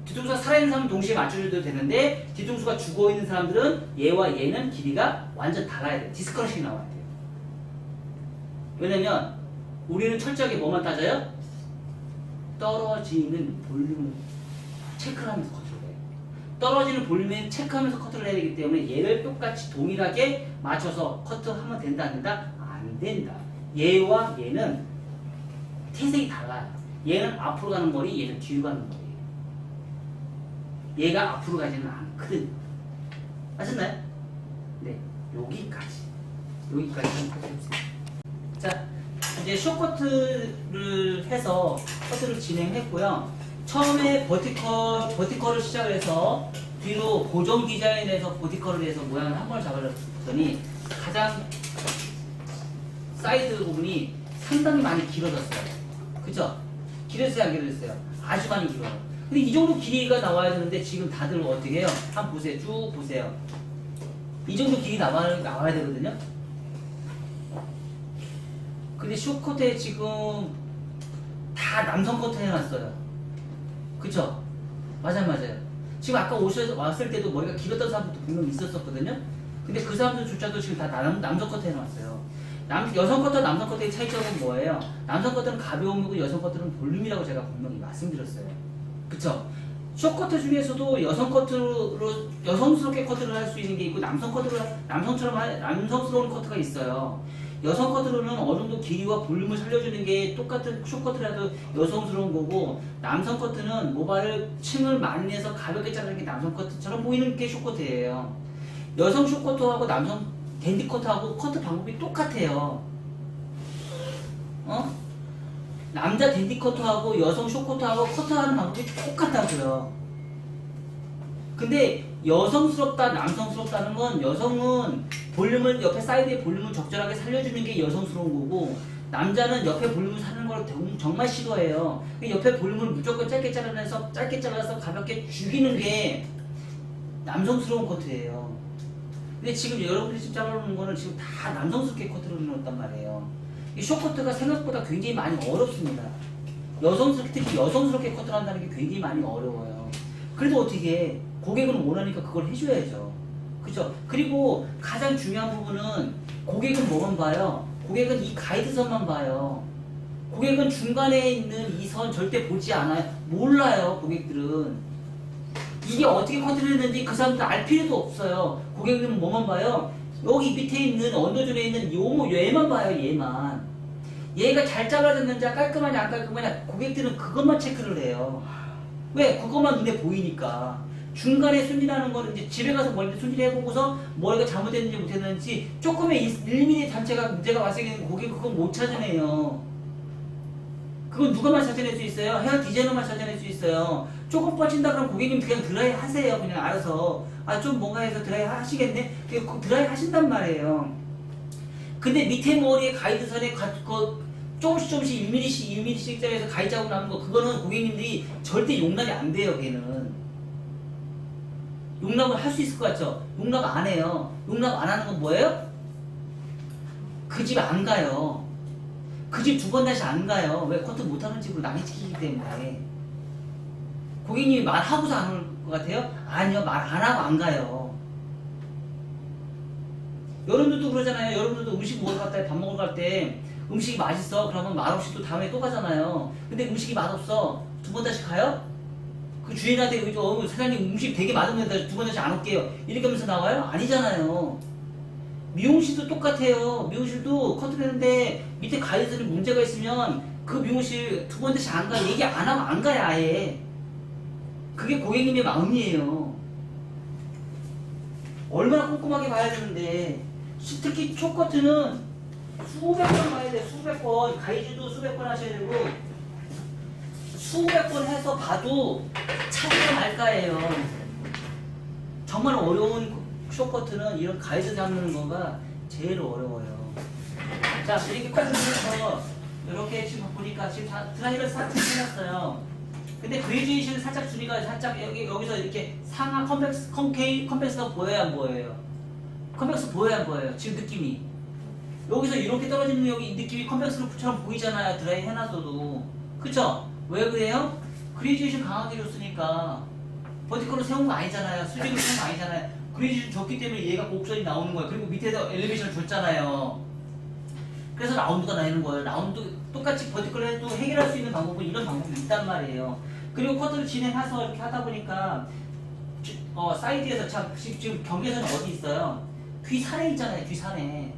뒤통수가 살아있는 사람은 동시에 맞추셔도 되는데 뒤통수가 죽어있는 사람들은 얘와 얘는 길이가 완전 달라야 돼요. 디스커션이 나와야 돼요. 왜냐면 우리는 철저하게 뭐만 따져요? 떨어지는 볼륨을 체크를 하면서 커트를 해요. 떨어지는 볼륨을 체크하면서 커트를 해야 되기 때문에 얘를 똑같이 동일하게 맞춰서 커트하면 된다 안 된다? 안 된다. 얘와 얘는 태생이 달라요. 얘는 앞으로 가는 머리, 얘는 뒤로 가는 머리예요. 얘가 앞으로 가지는 않거든요. 아셨나요? 네, 여기까지 한번 해보세요. 자, 이제 숏커트를 해서 커트를 진행했고요. 처음에 버티컬을 시작을 해서 뒤로 고정 디자인에서 버티컬을 해서 모양을 한 번을 잡아줬더니 가장 사이드 부분이 상당히 많이 길어졌어요. 그쵸? 길어졌어요? 안 길어졌어요? 아주 많이 길어요. 근데 이 정도 길이가 나와야 되는데 지금 다들 어떻게 해요? 한번 보세요. 쭉 보세요. 이 정도 길이 나와야 되거든요? 근데 숏컷에 지금 다 남성 커트 해놨어요. 그쵸? 맞아요. 지금 아까 왔을 때도 머리가 길었던 사람들도 분명히 있었거든요? 근데 그 사람들조차도 지금 다 남성 커트 해놨어요. 여성 커트와 남성 커트의 차이점은 뭐예요? 남성 커트는 가벼움이고 여성 커트는 볼륨이라고 제가 분명히 말씀드렸어요. 그쵸? 숏커트 중에서도 여성 커트로 여성스럽게 커트를 할 수 있는 게 있고 남성스러운 커트가 있어요. 여성 커트로는 어느 정도 길이와 볼륨을 살려주는 게 똑같은 숏커트라도 여성스러운 거고 남성 커트는 모발을 층을 많이 내서 가볍게 자르는 게 남성 커트처럼 보이는 게 숏커트예요. 여성 숏커트하고 남성 댄디 커트하고 커트 방법이 똑같아요. 남자 댄디 커트하고 여성 숏커트하고 커트하는 방법이 똑같다고요. 근데 여성스럽다 남성스럽다는 건 여성은 볼륨을 옆에 사이드의 볼륨을 적절하게 살려주는 게 여성스러운 거고 남자는 옆에 볼륨을 사는 걸 정말 싫어해요. 옆에 볼륨을 무조건 짧게 잘라서 가볍게 죽이는 게 남성스러운 커트예요. 근데 지금 여러분들이 지금 잘라놓는 거는 지금 다 남성스럽게 커트를 해놓았단 말이에요. 이 숏커트가 생각보다 굉장히 많이 어렵습니다. 특히 여성스럽게 커트를 한다는 게 굉장히 많이 어려워요. 그래도 어떻게 고객은 원하니까 그걸 해줘야죠. 그죠? 그리고 가장 중요한 부분은 고객은 뭐만 봐요? 고객은 이 가이드선만 봐요. 고객은 중간에 있는 이 선 절대 보지 않아요. 몰라요, 고객들은. 이게 어떻게 커트를 했는지 그 사람들 알 필요도 없어요. 고객들은 뭐만 봐요? 여기 밑에 있는 언더존에 있는 얘만 봐요, 얘만. 얘가 잘 잘라졌는지 깔끔하냐 안 깔끔하냐 고객들은 그것만 체크를 해요. 왜? 그것만 눈에 보이니까. 중간에 손질하는 거는 이제 집에 가서 먼저 손질해보고서 머리가 잘못됐는지 못했는지 조금의 1mm 단체가 문제가 왔을 때는 고객 그건 못 찾아내요. 그건 누가만 찾아낼 수 있어요? 헤어 디자이너만 찾아낼 수 있어요. 조금 뻗친다 그러면 고객님 그냥 드라이 하세요. 그냥 알아서. 아, 좀 뭔가 해서 드라이 하시겠네? 드라이 하신단 말이에요. 근데 밑에 머리에 가이드선에 조금씩 1mm씩 짜서 가위 자국 나는 거 그거는 고객님들이 절대 용납이 안 돼요. 걔는 용납을 할 수 있을 것 같죠? 용납 안 해요. 용납 안 하는 건 뭐예요? 그 집 안 가요. 그 집 두 번 다시 안 가요. 왜? 커트 못하는 집으로 낙인시키기 때문에. 고객님이 말하고서 안 올 것 같아요? 아니요, 말 안 하고 안 가요. 여러분들도 그러잖아요. 여러분들도 음식 먹으러 갈 때, 밥 먹으러 갈 때 음식이 맛있어. 그러면 말없이 또 다음에 또 가잖아요. 근데 음식이 맛없어. 두 번 다시 가요? 그 주인한테 사장님 음식 되게 맛없는데 두 번 다시 안 올게요. 이렇게 하면서 나와요? 아니잖아요. 미용실도 똑같아요. 미용실도 커트를 했는데 밑에 가이드선에 문제가 있으면 그 미용실 두 번 다시 안 가. 얘기 안 하면 안 가요, 아예. 그게 고객님의 마음이에요. 얼마나 꼼꼼하게 봐야 되는데. 특히 숏커트는 수백 번 봐야 돼요. 수백 번. 가이드도 수백 번 하셔야 되고 수백 번 해서 봐도 찾을까 말까예요. 정말 어려운 숏커트는 이런 가이드 잡는 거가 제일 어려워요. 자, 이렇게 커트를 해서 이렇게 지금 보니까 지금 드라이를 살짝 해놨어요. 근데 그레듀에이션을 살짝 줄이가 살짝 여기서 이렇게 상하 컴팩스가 보여야 안 보여요? 컴팩스 보여야 안 보여요? 지금 느낌이 여기서 이렇게 떨어지는 여기 느낌이 컴팩스처럼 보이잖아요. 드라이 해놨어도. 그쵸? 왜 그래요? 그레듀에이션 강하게 줬으니까 버티컬로 세운 거 아니잖아요. 수직으로 세운 거 아니잖아요. 그레듀에이션 줬기 때문에 얘가 곡선이 나오는 거예요. 그리고 밑에서 엘리베이션을 줬잖아요. 그래서 라운드가 나는 거예요. 라운드 똑같이 버티컬 해도 해결할 수 있는 방법은 이런 방법이 있단 말이에요. 그리고 커트를 진행해서 이렇게 하다 보니까 사이드에서 지금 경계선은 어디 있어요? 귀 산에 있잖아요. 귀 산에.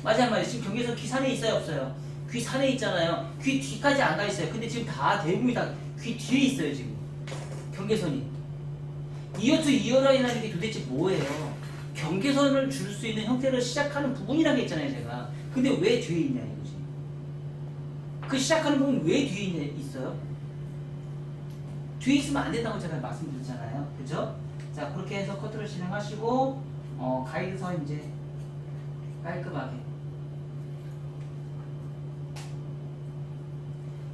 맞아 안 맞아요? 지금 경계선 귀 산에 있어요? 없어요? 귀 산에 있잖아요. 귀 뒤까지 안 가 있어요. 근데 지금 다 대부분이 다 귀 뒤에 있어요. 지금 경계선이. 이어 투 이어 라인이라는 게 도대체 뭐예요? 경계선을 줄 수 있는 형태를 시작하는 부분이라는 게 있잖아요. 제가. 근데 왜 뒤에 있냐 이거지. 그 시작하는 부분 왜 뒤에 있어요? 뒤에 있으면 안 된다고 제가 말씀드렸잖아요. 그죠? 자, 그렇게 해서 커트를 진행하시고 가이드선 이제 깔끔하게.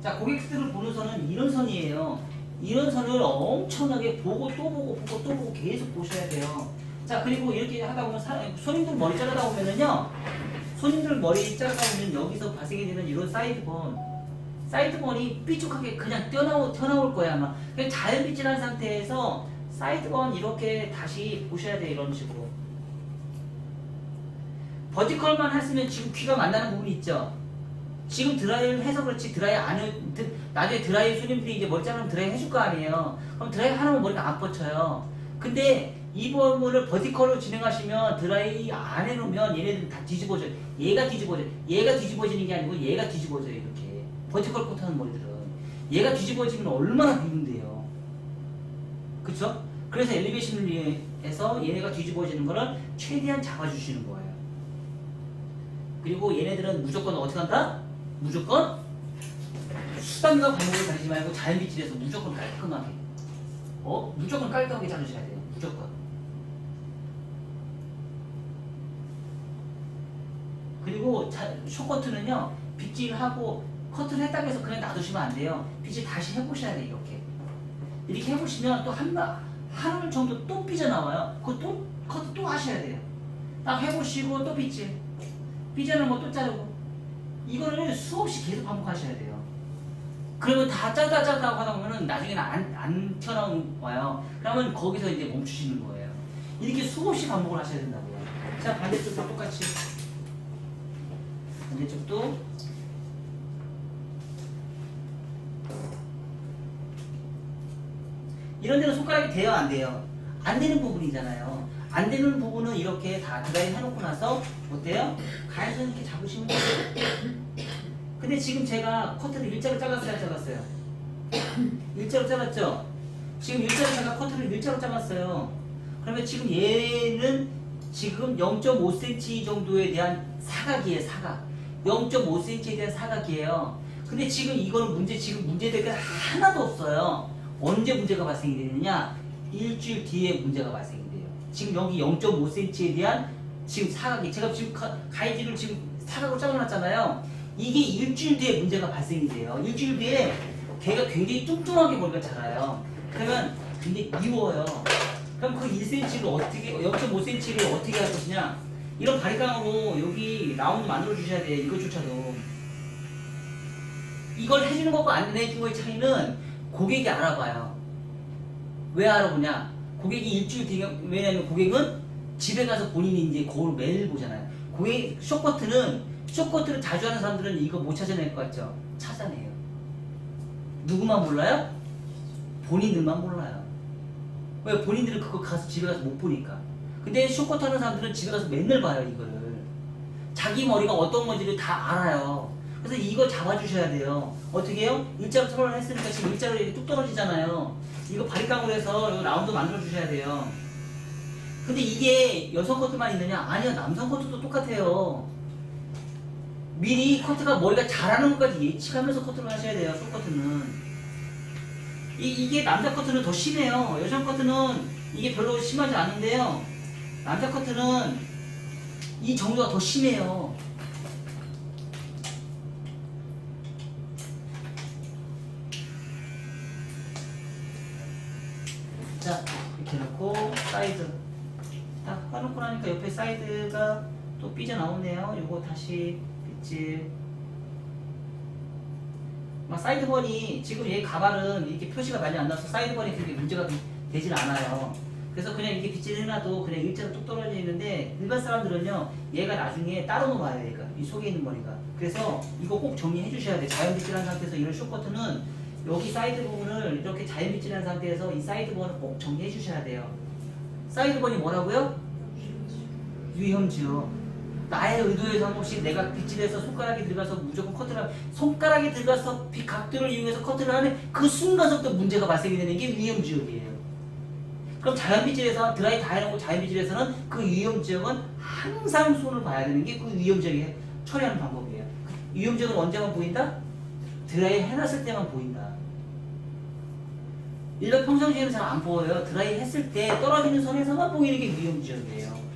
자, 고객들을 보는 선은 이런 선이에요. 이런 선을 엄청나게 보고 또 보고 또 보고 계속 보셔야 돼요. 자, 그리고 이렇게 하다 보면 손님들 머리 자르다 보면은요. 손님들 머리 자르다 보면 여기서 발생이 되는 이런 사이드번이 삐죽하게 그냥 튀어나올 거야 아마. 그냥 잘 빗질한 상태에서 사이드번 이렇게 다시 보셔야 돼. 이런 식으로. 버티컬만 했으면 지금 귀가 만나는 부분이 있죠. 지금 드라이를 해서 그렇지 나중에 드라이 손님들이 이제 머리 자르면 드라이 해줄 거 아니에요. 그럼 드라이 하나면 머리가 안 뻗쳐요. 근데 이 부분을 버티컬로 진행하시면 드라이 안 해놓으면 얘네들 다 뒤집어져요. 얘가 뒤집어지는 게 아니고 얘가 뒤집어져요. 이렇게 버티컬 코트하는 머리들은 얘가 뒤집어지면 얼마나 비운데요. 그쵸? 그래서 엘리베이션을 위해서 얘네가 뒤집어지는 거를 최대한 잡아주시는 거예요. 그리고 얘네들은 무조건 어떻게 한다? 무조건 수단과 방법을 다니지 말고 자연빗질해서 무조건 깔끔하게 무조건 깔끔하게 자르셔야 돼요. 무조건. 그리고 숏커트는요 빗질하고 커트를 했다고 해서 그냥 놔두시면 안 돼요. 빗질 다시 해보셔야 돼요. 이렇게 해보시면 또 한 하루 정도 또 삐져나와요. 그거 또 커트 또 하셔야 돼요. 딱 해보시고 또 삐질. 삐져나온 거 또 자르고. 이거를 수없이 계속 반복하셔야 돼요. 그러면 다 짜다 하다 보면은 나중에는 안 튀어나와요. 그러면 거기서 이제 멈추시는 거예요. 이렇게 수없이 반복을 하셔야 된다고요. 자, 반대쪽도 똑같이. 반대쪽도. 이런 데는 손가락이 돼요, 안 돼요? 안 되는 부분이잖아요. 안 되는 부분은 이렇게 다 드라이 해놓고 나서 어때요? 가해서 이렇게 잡으시면 돼요. 근데 지금 제가 커트를 일자로 잘랐어요, 안 잘랐어요? 일자로 잘랐죠? 지금 일자로 제가 커트를 일자로 잘랐어요. 그러면 지금 얘는 지금 0.5cm 정도에 대한 사각이에요, 사각. 0.5cm에 대한 사각이에요. 근데 지금 이거는 지금 문제될 게 하나도 없어요. 언제 문제가 발생이 되느냐? 일주일 뒤에 문제가 발생이 돼요. 지금 여기 0.5cm에 대한 지금 사각이, 제가 지금 가이드를 지금 사각으로 잘라놨잖아요. 이게 일주일 뒤에 문제가 발생이 돼요. 일주일 뒤에 걔가 굉장히 뚱뚱하게 머리가 자라요. 그러면 굉장히 미워요. 그럼 그 1cm를 어떻게, 0.5cm를 어떻게 할 것이냐? 이런 바리깡으로 여기 라운드 만들어 주셔야 돼요. 이것조차도. 이걸 해주는 것과 안 해주는 거의 차이는 고객이 알아봐요. 왜 알아보냐? 고객이 일주일 뒤에, 왜냐면 고객은 집에 가서 본인이 이제 거울을 매일 보잖아요. 고객, 쇼커트를 자주 하는 사람들은 이거 못 찾아낼 것 같죠? 찾아내요. 누구만 몰라요? 본인들만 몰라요. 왜? 본인들은 그거 가서 집에 가서 못 보니까. 근데 쇼커트 하는 사람들은 집에 가서 맨날 봐요, 이거를. 자기 머리가 어떤 건지를 다 알아요. 그래서 이거 잡아주셔야 돼요. 어떻게 해요? 일자로 처벌을 했으니까 지금 일자로 이렇게 뚝 떨어지잖아요. 이거 바리깡으로 해서 이거 라운드 만들어 주셔야 돼요. 근데 이게 여성 커트만 있느냐? 아니요, 남성 커트도 똑같아요. 미리 커트가 머리가 자라는 것까지 예측하면서 커트를 하셔야 돼요. 쇼커트는. 이게 남자 커트는 더 심해요. 여성 커트는 이게 별로 심하지 않은데요. 남자 커트는 이 정도가 더 심해요. 자, 이렇게 놓고 사이드 딱 해놓고 나니까 옆에 사이드가 또 삐져나오네요. 요거 다시 빗질. 막 사이드번이 지금 얘 가발은 이렇게 표시가 많이 안 나서 사이드번이 그렇게 문제가 되질 않아요. 그래서 그냥 이렇게 빗질 해놔도 그냥 일자로 뚝 떨어져 있는데 일반 사람들은요 얘가 나중에 따로 놓아요. 얘가 이 속에 있는 머리가. 그래서 이거 꼭 정리해 주셔야 돼요. 자연 빗질한 상태에서 이런 숏커트는 여기 사이드 부분을 이렇게 자연 빗질한 상태에서 이 사이드 번을 꼭 정리해 주셔야 돼요. 사이드 번이 뭐라고요? 유형지요. 나의 의도에서 혹시 내가 빗질해서 손가락이 들어가서 무조건 커트를 하면 손가락이 들어가서 각도를 이용해서 커트를 하는 그 순간부터 문제가 발생이 되는 게 유형지역이에요. 그럼 자연 빗질에서 드라이 다 해놓고 자연 빗질에서는 그 유형지역은 항상 손을 봐야 되는 게 그 유형지역이 처리하는 방법이에요. 유형지역은 언제만 보인다? 드라이 해놨을 때만 보인다. 일반 평상시에는 잘 안 보여요. 드라이 했을 때 떨어지는 선에서만 보이는 게 유형지역이에요.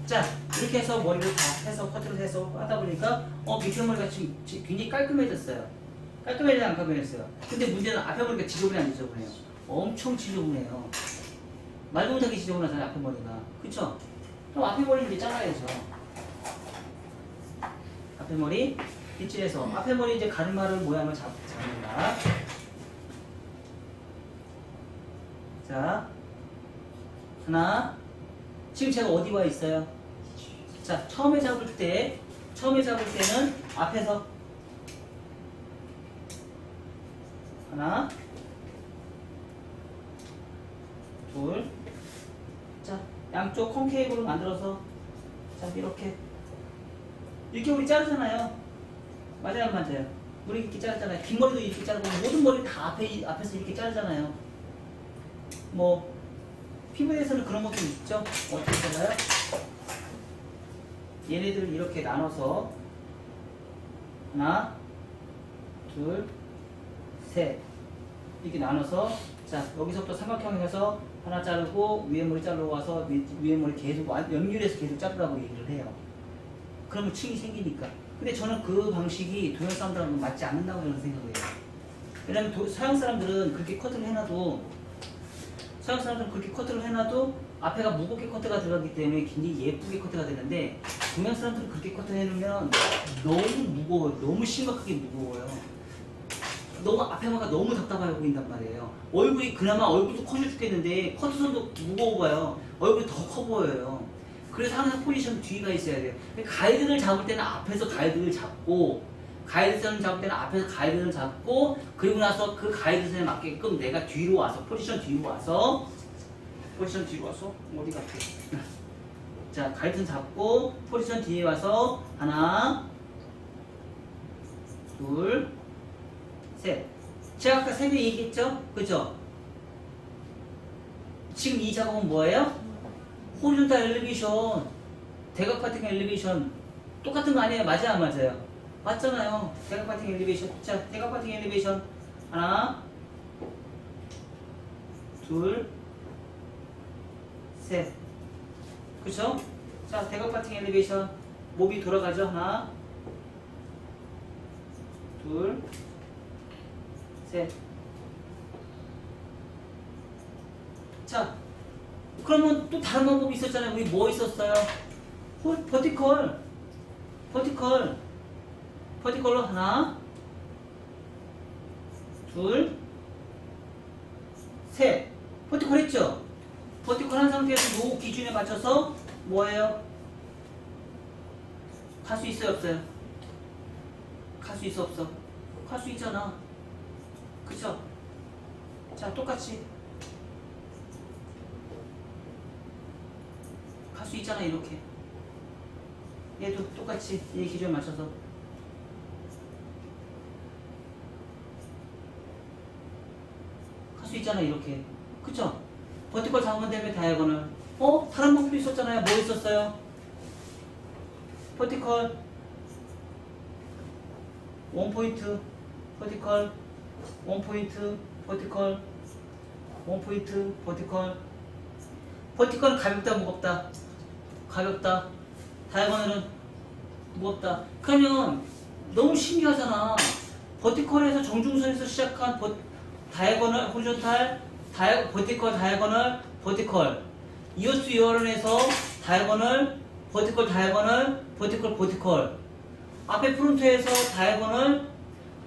자, 이렇게 해서 머리를 다 해서 커트를 해서 하다 보니까 밑에 머리가 지금 굉장히 깔끔해졌어요. 깔끔해지지 안 깔끔해졌어요. 근데 문제는 앞에 머리가 지저분해 안 지저분해요? 엄청 지저분해요. 말도 못하게 지저분하잖아요, 앞에 머리가. 그쵸? 그럼 앞에 머리를 이제 잘라야죠. 앞에 머리 빗질해서 앞에 머리 이제 가르마를 모양을 잡는다. 자, 하나. 지금 제가 어디 와 있어요? 자, 처음에 잡을 때는 앞에서 하나, 둘, 자, 양쪽 콘케이브를 만들어서 자, 이렇게 우리 자르잖아요. 맞아요, 안 맞아요? 우리 이렇게 자르잖아요. 긴 머리도 이렇게 자르고 모든 머리 다 앞에서 이렇게 자르잖아요. 뭐 피부에서는 그런 것도 있죠. 어떻게 잘라요? 얘네들을 이렇게 나눠서 하나, 둘, 셋 이렇게 나눠서 자 여기서부터 삼각형을 해서 하나 자르고 위에 머리 자르고 와서 위에 머리 계속 연결해서 계속 자르라고 얘기를 해요. 그러면 층이 생기니까. 근데 저는 그 방식이 동양 사람들하고는 맞지 않는다고 저는 생각해요. 왜냐면 서양 사람들은 그렇게 커트를 해놔도 서양 사람들은 그렇게 커트를 해놔도 앞에가 무겁게 커트가 들어가기 때문에 굉장히 예쁘게 커트가 되는데 동양 사람들은 그렇게 커트 해놓으면 너무 무거워요. 너무 심각하게 무거워요. 너무 앞에가 너무 답답해 보인단 말이에요. 얼굴이 그나마 얼굴도 커져 죽겠는데 커트선도 무거워 봐요. 얼굴이 더 커 보여요. 그래서 항상 포지션 뒤가 있어야 돼요. 가이드를 잡을 때는 앞에서 가이드를 잡고 가이드선을 잡을 때는 앞에서 가이드를 잡고 그리고 나서 그 가이드선에 맞게끔 내가 뒤로 와서 포지션 뒤로 와서 어디 갔지? 자, 가이드선 잡고 포지션 뒤에 와서 하나 둘 셋. 제가 아까 세 개 얘기했죠? 그죠? 지금 이 작업은 뭐예요? 호리존탈 엘리베이션, 대각 파팅 엘리베이션 똑같은 거 아니에요? 맞아요? 안 맞아요? 맞잖아요. 대각 파팅 엘리베이션. 자, 대각 파팅 엘리베이션 하나 둘 셋. 그쵸? 자, 대각 파팅 엘리베이션 몸이 돌아가죠? 하나 둘 셋. 자, 그러면 또 다른 방법이 있었잖아요. 우리 뭐 있었어요? 버티컬로 하나, 둘, 셋. 버티컬 했죠? 버티컬 한 상태에서 요 기준에 맞춰서 뭐예요? 갈 수 있어요, 없어요? 갈 수 있어, 없어? 갈 수 있잖아. 그쵸? 자, 똑같이 갈 수 있잖아. 이렇게 얘도 똑같이 이 기준에 맞춰서 갈 수 있잖아. 이렇게. 그쵸? 버티컬 잡으면 되면 다이아고널. 다른 방법도 있었잖아요. 뭐 있었어요? 버티컬 원포인트, 버티컬 원포인트, 버티컬 원포인트, 버티컬은 가볍다 무겁다? 가볍다. 다이아고널은 무겁다. 그러면 너무 신기하잖아. 버티컬에서 정중선에서 시작한 다이아고널, 호리존탈, 버티컬, 다이아고널, 버티컬. 이어스 이어런에서 다이아고널, 버티컬, 다이아고널, 버티컬. 앞에 프론트에서 다이아고널,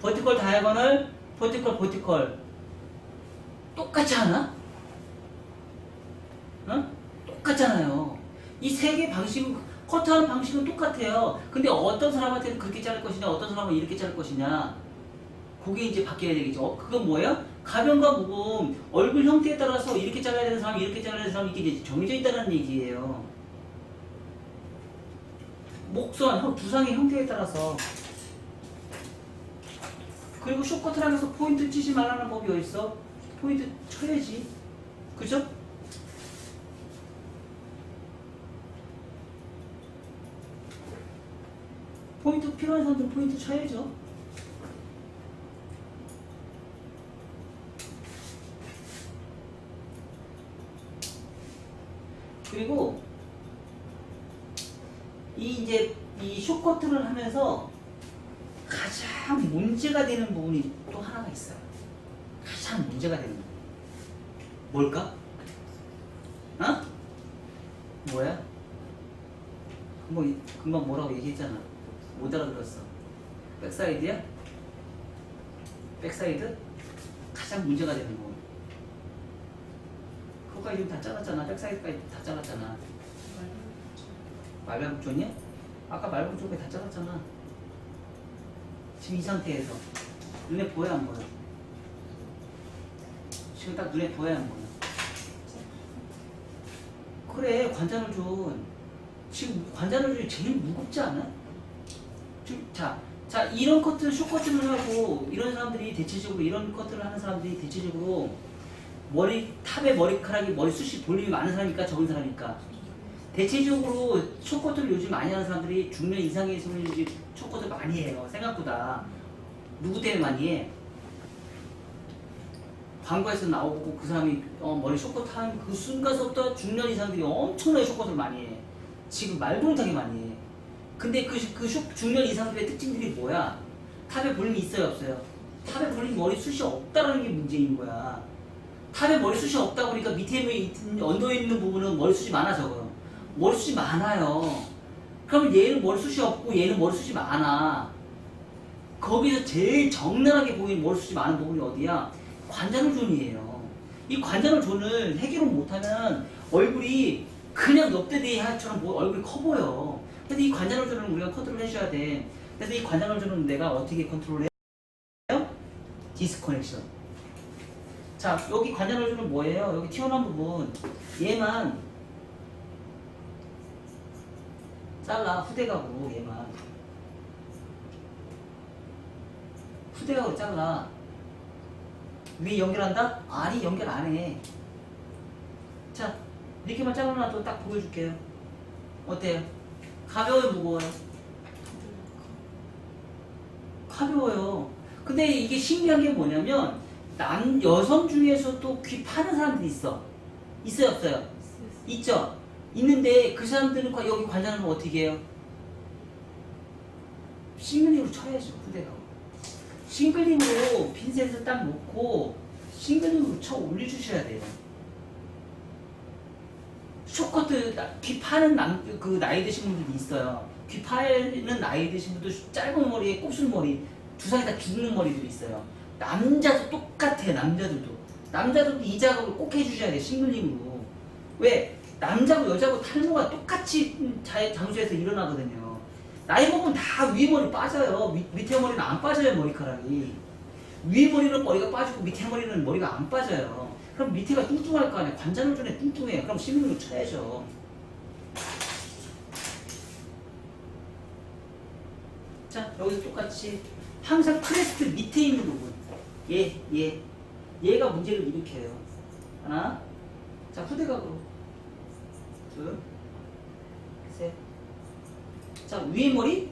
버티컬, 다이아고널, 버티컬. 똑같지 않아? 응? 똑같잖아요. 이 세 개 방식은, 커트하는 방식은 똑같아요. 근데 어떤 사람한테는 그렇게 자를 것이냐, 어떤 사람은 이렇게 자를 것이냐. 그게 이제 바뀌어야 되겠죠. 그건 뭐예요? 가변과 무거움, 얼굴 형태에 따라서 이렇게 잘라야 되는 사람, 이렇게 잘라야 되는 사람, 이게 이제 정해져 있다는 얘기예요. 목선, 두상의 형태에 따라서. 그리고 숏커트를 하면서 포인트 치지 말라는 법이 어딨어? 포인트 쳐야지. 그죠? 포인트 필요한 사람들은 포인트 쳐야죠. 그리고 이 숏커트를 하면서 가장 문제가 되는 부분이 또 하나가 있어요. 가장 문제가 되는 부분. 뭘까? 뭐야? 금방 뭐라고 얘기했잖아. 못 알아들었어. 백사이드야? 백사이드? 가장 문제가 되는 부분. 그거까지 지금 다 잘랐잖아. 백사이드까지 다 잘랐잖아. 말발굽존이야? 아까 말발굽존까지 다 잘랐잖아. 지금 이 상태에서 눈에 보여 안 보여? 지금 딱 눈에 보여 안 보여? 그래, 관자놀존. 지금 관자놀존이 제일 무겁지 않아? 자, 이런 커트, 숏커트를 하고 이런 사람들이 대체적으로 이런 커트를 하는 사람들이 대체적으로 탑에 머리카락이 머리숱이 볼륨이 많은 사람이니까 적은 사람이니까 대체적으로 숏커트를 요즘 많이 하는 사람들이 중년 이상에서는 이제 숏커트 많이 해요. 생각보다. 누구 때문에 많이 해? 광고에서 나오고 그 사람이 머리 숏커트 한 그 순간서부터 중년 이상들이 엄청나게 숏커트를 많이 해. 지금 말도 못하게 많이 해. 근데 중년 이상들의 특징들이 뭐야? 탑에 볼륨이 있어요, 없어요? 탑에 볼륨 머리숱이 없다라는 게 문제인 거야. 탑에 머리숱이 없다 보니까 밑에 언더에 있는 부분은 머리숱이 많아져요. 머리숱이 많아요. 그러면 얘는 머리숱이 없고 얘는 머리숱이 많아. 거기서 제일 적나라하게 보이는 머리숱이 많은 부분이 어디야? 관자놀존이에요. 이 관자놀존을 해결을 못하면 얼굴이 그냥 엽대대의 하처럼 얼굴이 커 보여. 근데 이 관자놀존을 우리가 컨트롤 해줘야 돼. 그래서 이 관자놀존은 내가 어떻게 컨트롤해요? 디스커넥션. 자, 여기 관자놀존은 뭐예요? 여기 튀어나온 부분. 얘만 잘라. 후대각으로 얘만. 후대각으로 잘라. 위에 연결한다? 아니, 연결 안 해. 자, 이렇게만 잘라놔도 딱 보여줄게요. 어때요? 가벼워요, 무거워요? 가벼워요. 근데 이게 신기한 게 뭐냐면 여성 중에서도 귀 파는 사람들이 있어. 있어요, 없어요? 있죠? 있는데 그 사람들은 여기 관자놀은 어떻게 해요? 싱글링으로 쳐야죠, 후대가. 싱글링으로 핀셋을 딱 놓고 싱글링으로 쳐 올려주셔야 돼요. 쇼커트 귀 파는 나이 드신 분들이 있어요. 귀 파는 나이 드신 분들 짧은 머리에 곱슬머리 두상에 다 죽는 머리들이 있어요. 남자도 똑같아요. 남자들도 이 작업을 꼭 해주셔야 돼요. 싱글링으로. 왜? 남자고 여자고 탈모가 똑같이 장소에서 일어나거든요. 나이 먹으면 다 위에 머리 빠져요. 밑에 머리는 안 빠져요. 머리카락이. 위에 머리는 머리가 빠지고 밑에 머리는 머리가 안 빠져요. 그럼 밑에가 뚱뚱할 거 아니에요. 관자놀존에 뚱뚱해요. 그럼 싱글링으로 쳐야죠. 자, 여기서 똑같이 항상 크레스트 밑에 있는 부분. 얘가 문제를 일으켜요. 하나. 자, 후대각으로. 둘. 셋. 자, 위에 머리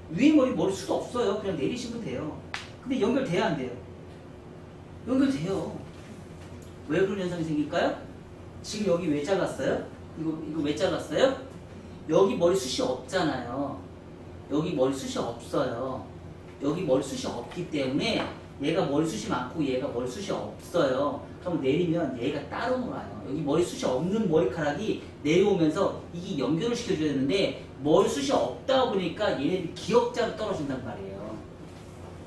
머리숱 없어요. 그냥 내리시면 돼요. 근데 연결돼야 안 돼요? 연결돼요. 왜 그런 현상이 생길까요? 지금 여기 왜 잘랐어요? 이거 왜 잘랐어요? 여기 머리숱이 없잖아요. 여기 머리숱이 없어요. 여기 머리숱이 없기 때문에 얘가 머리숱이 많고 얘가 머리숱이 없어요. 그럼 내리면 얘가 따로 놀아요. 여기 머리숱이 없는 머리카락이 내려오면서 이게 연결을 시켜줘야 되는데 머리숱이 없다 보니까 얘네들이 기역자로 떨어진단 말이에요.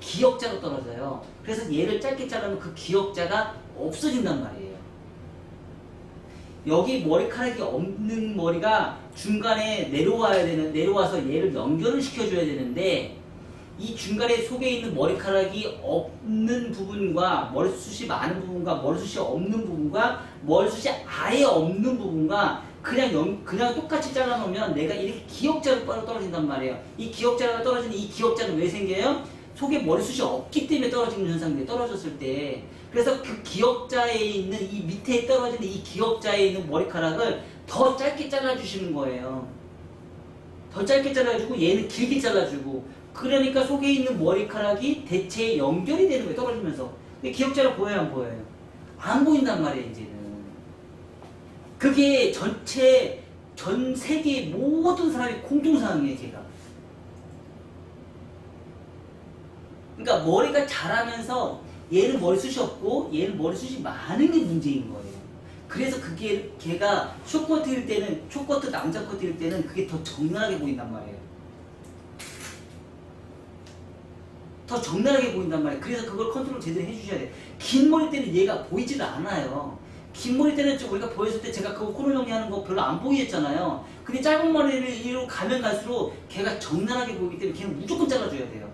기역자로 떨어져요. 그래서 얘를 짧게 자르면 그 기역자가 없어진단 말이에요. 여기 머리카락이 없는 머리가 중간에 내려와서 얘를 연결을 시켜줘야 되는데 이 중간에 속에 있는 머리카락이 없는 부분과 머리숱이 많은 부분과 머리숱이 없는 부분과 머리숱이 아예 없는 부분과 그냥 똑같이 잘라놓으면 내가 이렇게 기역자로 떨어진단 말이에요. 이 기역자가 떨어지는 이 기역자는 왜 생겨요? 속에 머리숱이 없기 때문에 떨어지는 현상인데 떨어졌을 때 그래서 그 기역자에 있는 이 밑에 떨어지는 이 기역자에 있는 머리카락을 더 짧게 잘라주시는 거예요. 더 짧게 잘라주고 얘는 길게 잘라주고 그러니까 속에 있는 머리카락이 대체에 연결이 되는 거예요. 떨어지면서. 기역자로 보여요, 안 보여요? 안 보인단 말이에요, 이제는. 그게 전 세계 모든 사람이 공통사항이에요, 걔가. 그러니까 머리가 자라면서 얘는 머리숱이 없고 얘는 머리숱이 많은 게 문제인 거예요. 그래서 걔가 숏커트일 때는, 숏커트 남자 커트일 때는 그게 더 적나라하게 보인단 말이에요. 더 적나라하게 보인단 말이에요. 그래서 그걸 컨트롤 제대로 해주셔야 돼요. 긴 머리 때는 얘가 보이지도 않아요. 긴 머리 때는 우리가 보였을 때 제가 그거 코너 정리하는 거 별로 안 보이겠잖아요. 근데 짧은 머리로 가면 갈수록 걔가 적나라하게 보이기 때문에 걔는 무조건 잘라줘야 돼요.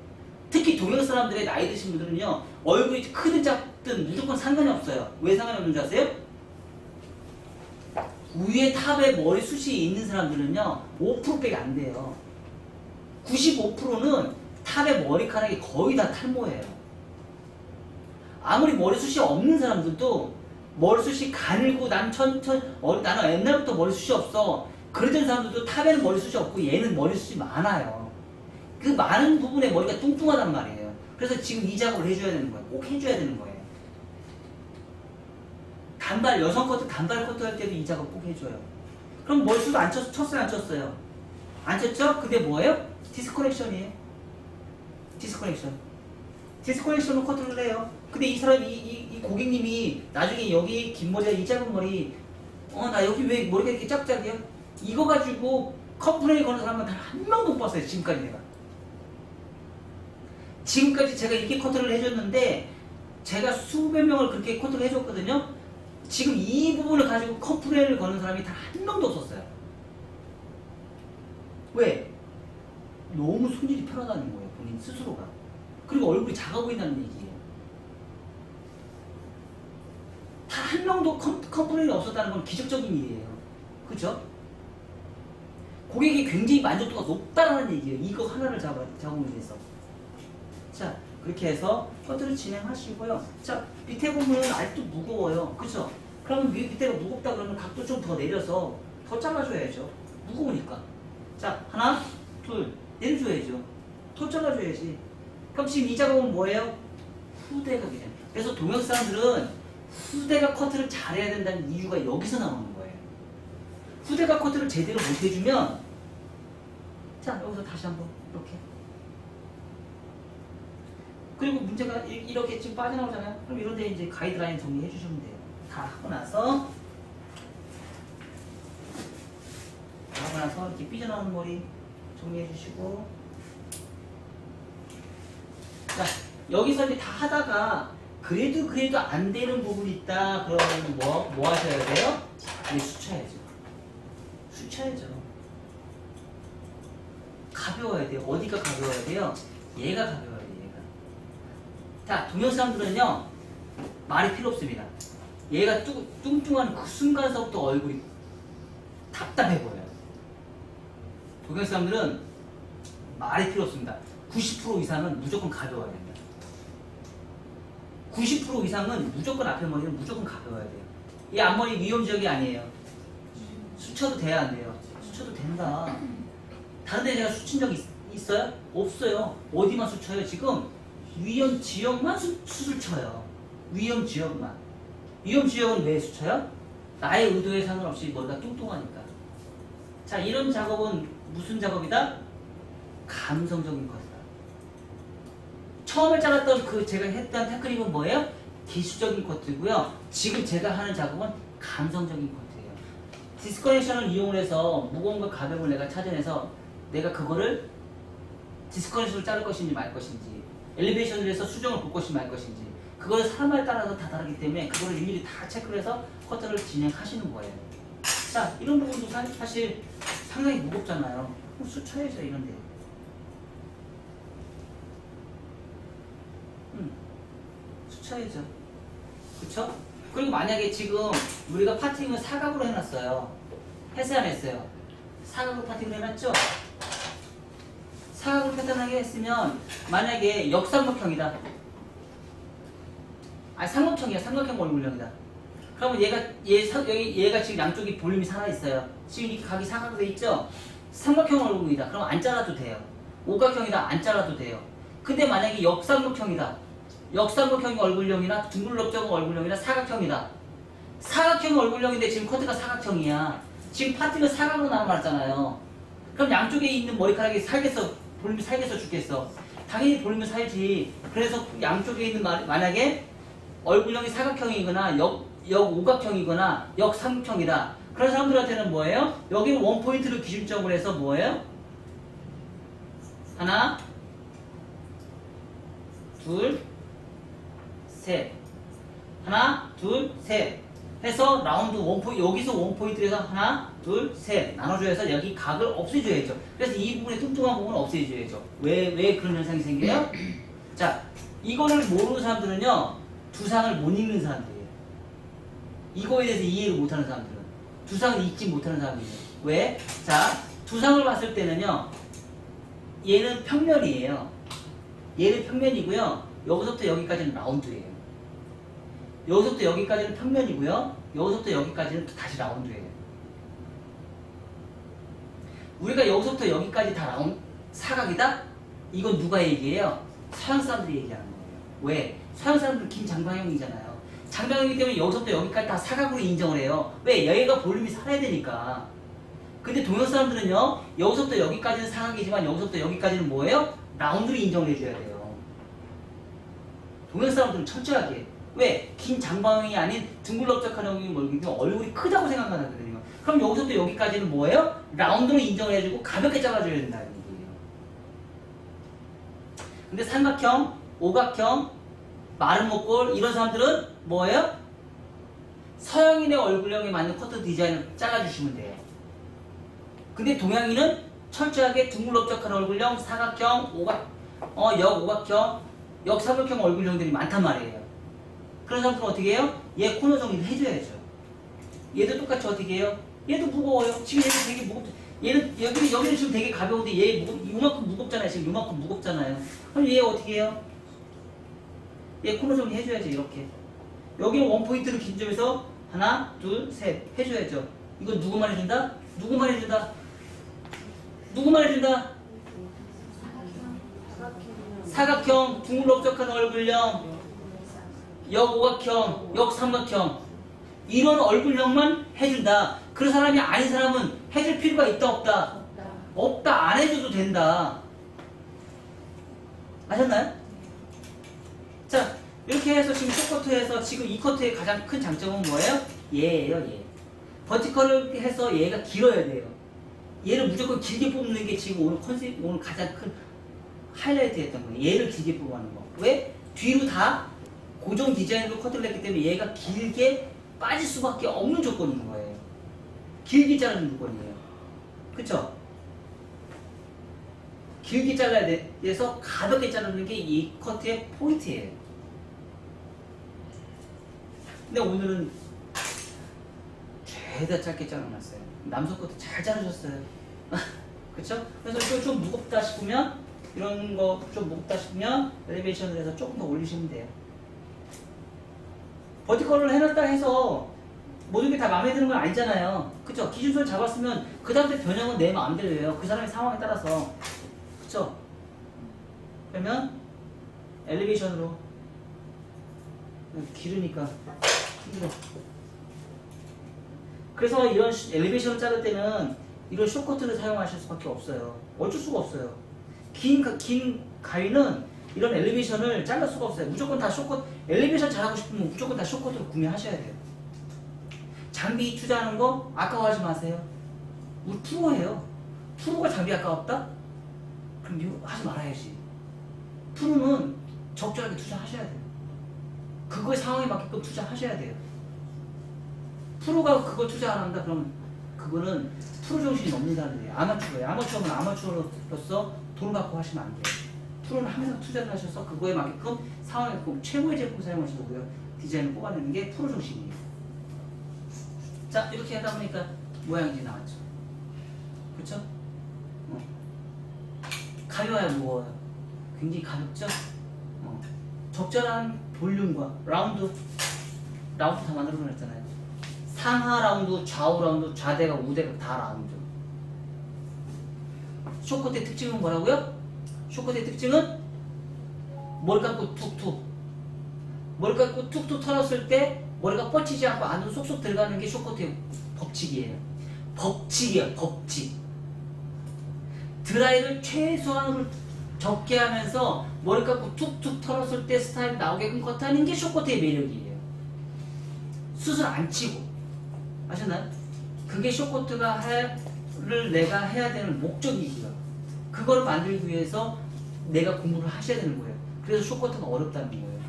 특히 동양 사람들의 나이 드신 분들은요, 얼굴이 크든 작든 무조건 상관이 없어요. 왜 상관이 없는 줄 아세요? 위에 탑에 머리숱이 있는 사람들은요, 5%밖에 안 돼요. 95%는 탑에 머리카락이 거의 다 탈모예요. 아무리 머리숱이 없는 사람들도 머리숱이 가늘고 나는 옛날부터 머리숱이 없어. 그러던 사람들도 탑에는 머리숱이 없고 얘는 머리숱이 많아요. 그 많은 부분에 머리가 뚱뚱하단 말이에요. 그래서 지금 이 작업을 해줘야 되는 거예요. 꼭 해줘야 되는 거예요. 여성 커트, 단발 커트 할 때도 이 작업 꼭 해줘요. 그럼 머리숱 쳤어요, 안 쳤어요? 안 쳤죠? 근데 뭐예요? 디스커넥션이에요. 디스커넥션으로 커트를 해요. 근데 이 사람이 이 고객님이 나중에 여기 긴 머리와 이 짧은 머리 나 여기 왜 머리가 이렇게 짝짝이야? 이거 가지고 컴플레인 거는 사람은 단 한 명도 못 봤어요. 지금까지 내가. 지금까지 제가 이렇게 커트를 해줬는데 제가 수백 명을 그렇게 커트를 해줬거든요. 지금 이 부분을 가지고 컴플레인을 거는 사람이 단 한 명도 없었어요. 왜? 너무 손질이 편하다는 거예요. 본인 스스로가. 그리고 얼굴이 작아 보인다는 얘기예요. 단 한 명도 컴플레인이 없었다는 건 기적적인 일이에요. 그죠? 고객이 굉장히 만족도가 높다는 얘기예요. 이거 하나를 잡으면 돼서. 자, 그렇게 해서 커트를 진행하시고요. 자, 밑에 보면 아직도 무거워요. 그쵸? 그러면 밑에가 무겁다 그러면 각도 좀 더 내려서 더 잘라줘야죠. 무거우니까. 자, 하나, 둘, 내려줘야죠. 더 잘라줘야지. 그럼 지금 이 작업은 뭐예요? 후대가 그냥. 그래서 동양 사람들은 후대가 커트를 잘해야 된다는 이유가 여기서 나오는 거예요. 후대가 커트를 제대로 못 해주면, 자, 여기서 다시 한번 이렇게. 그리고 문제가 이렇게 지금 빠져나오잖아요. 그럼 이런 데 이제 가이드라인 정리해 주시면 돼요. 다 하고 나서 이렇게 삐져나오는 머리 정리해 주시고, 자, 여기서 이제 다 하다가 그래도 안 되는 부분이 있다. 그러면 뭐 하셔야 돼요? 이제 수쳐야죠. 가벼워야 돼요. 어디가 가벼워야 돼요? 얘가 가벼워야 돼요. 얘가. 자, 동양 사람들은요 말이 필요 없습니다. 얘가 뚱뚱한 그 순간서부터 얼굴이 답답해 보여요. 동양 사람들은 말이 필요 없습니다. 90% 이상은 무조건 가벼워야 됩니다. 90% 이상은 무조건 앞에 머리는 무조건 가벼워야 돼요. 이 앞머리 위험 지역이 아니에요. 수쳐도 돼야 안 돼요. 수쳐도 된다. 다른 데 제가 수친 적 있어요? 없어요. 어디만 수쳐요? 지금 위험 지역만 수술 쳐요. 위험 지역만. 위험 지역은 왜 수쳐요? 나의 의도에 상관없이 머리가 뚱뚱하니까. 자, 이런 작업은 무슨 작업이다? 감성적인 것이다. 처음에 잘랐던 그 제가 했던 테크닉은 뭐예요? 기술적인 커트고요. 지금 제가 하는 작업은 감성적인 커트예요. 디스커넥션을 이용을 해서 무거운 거 가벼움을 내가 찾아내서 내가 그거를 디스커넥션을 자를 것인지 말 것인지, 엘리베이션을 해서 수정을 볼 것인지 말 것인지, 그거를 사람에 따라서 다 다르기 때문에 그거를 일일이 다 체크를 해서 커트를 진행하시는 거예요. 자, 이런 부분도 사실 상당히 무겁잖아요. 수쳐야죠, 이런데. 수쳐야죠. 그쵸? 그리고 만약에 지금 우리가 파팅을 사각으로 해놨어요. 했어요, 안 했어요? 사각으로 파팅을 해놨죠? 사각으로 패턴하게 했으면 만약에 역삼각형이다. 아니, 삼각형 얼굴형이다. 그러면 얘가 지금 양쪽이 볼륨이 살아있어요. 지금 이 각이 사각으로 돼 있죠? 삼각형 얼굴이다. 그럼 안 잘라도 돼요. 오각형이다. 안 잘라도 돼요. 근데 만약에 역삼각형이다. 역삼각형 얼굴형이나 둥글럭정 얼굴형이나 사각형이다. 사각형 얼굴형인데 지금 커트가 사각형이야. 지금 파팅은 사각으로 나눠놨잖아요. 그럼 양쪽에 있는 머리카락이 살겠어? 볼륨이 살겠어? 죽겠어? 당연히 볼륨이 살지. 그래서 양쪽에 있는 만약에 얼굴형이 사각형이거나 역오각형이거나 역삼각형이다. 그런 사람들한테는 뭐예요? 여기는 원포인트를 기준점으로 해서 뭐예요? 하나, 둘, 셋. 하나, 둘, 셋. 해서 라운드 원포인트, 여기서 원포인트를 해서 하나, 둘, 셋. 나눠줘야 해서 여기 각을 없애줘야죠. 그래서 이 부분의 뚱뚱한 부분을 없애줘야죠. 왜 그런 현상이 생겨요? 자, 이거를 모르는 사람들은요, 두상을 못 읽는 사람들이에요. 이거에 대해서 이해를 못하는 사람들은. 두상을 읽지 못하는 사람들이에요. 왜? 자, 두상을 봤을 때는요, 얘는 평면이에요. 얘는 평면이고요. 여기서부터 여기까지는 라운드예요. 여기서부터 여기까지는 평면이고요. 여기서부터 여기까지는 다시 라운드예요. 우리가 여기서부터 여기까지 다 사각이다? 이건 누가 얘기해요? 서양 사람들이 얘기하는 거예요. 왜? 서양 사람들은 긴 장방형이잖아요. 장방형이기 때문에 여기서부터 여기까지 다 사각으로 인정을 해요. 왜? 얘가 볼륨이 살아야 되니까. 근데 동양 사람들은요, 여기서부터 여기까지는 사각이지만 여기서부터 여기까지는 뭐예요? 라운드로 인정을 해줘야 돼요. 동양 사람들은 철저하게 해요. 왜? 긴 장방이 아닌 둥글럭적한 얼굴이 크다고 생각하거든요. 그럼 여기서부터 여기까지는 뭐예요? 라운드로 인정을 해주고 가볍게 잘라줘야 된다는 얘기예요. 근데 삼각형, 오각형, 마른 목골 이런 사람들은 뭐예요? 서양인의 얼굴형에 맞는 커트 디자인을 잘라주시면 돼요. 근데 동양인은 철저하게 둥글럭적한 얼굴형, 사각형, 역오각형, 역삼각형 얼굴형들이 많단 말이에요. 그런 사람들은 어떻게 해요? 얘 코너 정리를 해줘야죠. 얘도 똑같이 어떻게 해요? 얘도 무거워요. 지금 얘는 되게 무겁죠. 얘는 여기는 지금 되게 가벼운데 얘 이만큼 무겁잖아요. 지금 이만큼 무겁잖아요. 그럼 얘 어떻게 해요? 얘 코너 정리 해줘야죠. 이렇게. 여기는 원포인트를 기준점에서 하나, 둘, 셋 해줘야죠. 이건 누구만 해준다? 누구만 해준다? 누구만 해준다? 사각형, 둥글럭적한 얼굴형, 역오각형, 역삼각형 이런 얼굴형만 해준다. 그런 사람이 아닌 사람은 해줄 필요가 있다 없다? 없다. 안 해줘도 된다. 아셨나요? 자 이렇게 해서 지금 숏커트에서 지금 이 커트의 가장 큰 장점은 뭐예요? 얘예요. 얘. 버티컬을 해서 얘가 길어야 돼요. 얘를 무조건 길게 뽑는 게 지금 오늘 가장 큰 하이라이트였던 거예요. 얘를 길게 뽑아하는 거. 왜? 뒤로 다 고정 디자인으로 커트를 했기 때문에 얘가 길게 빠질 수밖에 없는 조건인 거예요. 길게 자르는 조건이에요. 그쵸? 길게 잘라야 돼서 가볍게 자르는 게 이 커트의 포인트예요. 근데 오늘은 죄다 짧게 잘라놨어요. 남성 커트 잘 자르셨어요. 그쵸? 그래서 이거 좀 무겁다 싶으면 이런 거 좀 무겁다 싶으면 엘리베이션을 해서 조금 더 올리시면 돼요. 버티컬을 해놨다 해서 모든 게 다 마음에 드는 건 아니잖아요. 그쵸? 기준선을 잡았으면 그 다음에 변형은 내 마음대로예요. 그 사람의 상황에 따라서. 그쵸? 그러면 엘리베이션으로 길으니까 힘들어. 그래서 이런 엘리베이션을 자를 때는 이런 숏커트를 사용하실 수밖에 없어요. 어쩔 수가 없어요. 긴 가위는 이런 엘리베이션을 잘랄 수가 없어요. 무조건 다 숏커트, 엘리베이션 잘하고 싶으면 무조건 다 숏커트를 구매하셔야 돼요. 장비 투자하는 거 아까워하지 마세요. 우리 프로예요. 프로가 장비 아까웠다? 그럼 이거 하지 말아야지. 프로는 적절하게 투자하셔야 돼요. 그거의 상황에 맞게끔 투자하셔야 돼요. 프로가 그거 투자 안 한다 그러면 그거는 프로 정신이 없는 사람들이에요. 아마추어예요. 아마추어는 아마추어로서 돈 갖고 하시면 안 돼요. 프로는 항상 투자를 하셔서 그거에 맞게끔 상황에 맞게끔 최고의 제품 사용하시고요. 디자인을 뽑아내는 게 프로 정신이에요. 자 이렇게 하다 보니까 모양이 이제 나왔죠. 그렇죠? 가벼워요, 무거워요? 굉장히 가볍죠? 적절한 볼륨과 라운드 다 만들어냈잖아요. 상하 라운드, 좌우 라운드, 좌대가 우대가 다 라운드. 숏커트의 특징은 뭐라고요? 숏커트의 특징은 머리 감고 툭툭. 머리 감고 툭툭 털었을 때 머리가 뻗치지 않고 안으로 쏙쏙 들어가는 게 숏커트의 법칙이에요. 법칙이에요, 법칙. 드라이를 최소한으로 적게 하면서 머리 감고 툭툭 털었을 때 스타일이 나오게끔 커트하는 게 숏커트의 매력이에요. 수술 안 치고. 아셨나요? 그게 숏커트가 내가 해야 되는 목적이고요. 그걸 만들기 위해서 내가 공부를 하셔야 되는 거예요. 그래서 숏커트가 어렵다는 거예요.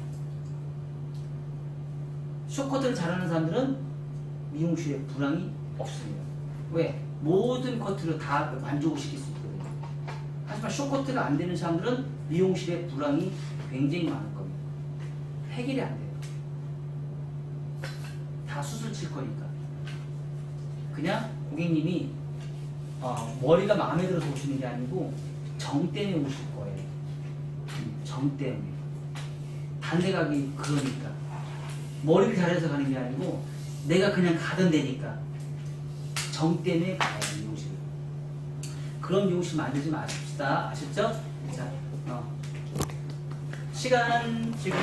숏커트를 잘하는 사람들은 미용실에 불황이 없습니다. 왜? 모든 커트를 다 만족을 시킬 수 있거든요. 하지만 숏커트가 안 되는 사람들은 미용실에 불황이 굉장히 많을 겁니다. 해결이 안 돼요. 다 수술 칠 거니까. 그냥 고객님이 머리가 마음에 들어서 오시는 게 아니고 정 때문에 오실 거예요. 정 때문에. 단대 가기 그러니까. 머리를 잘해서 가는 게 아니고 내가 그냥 가던 데니까. 정 때문에 가요, 미용실. 그런 미용실 만들지 마십시다. 아셨죠? 자, 시간 지금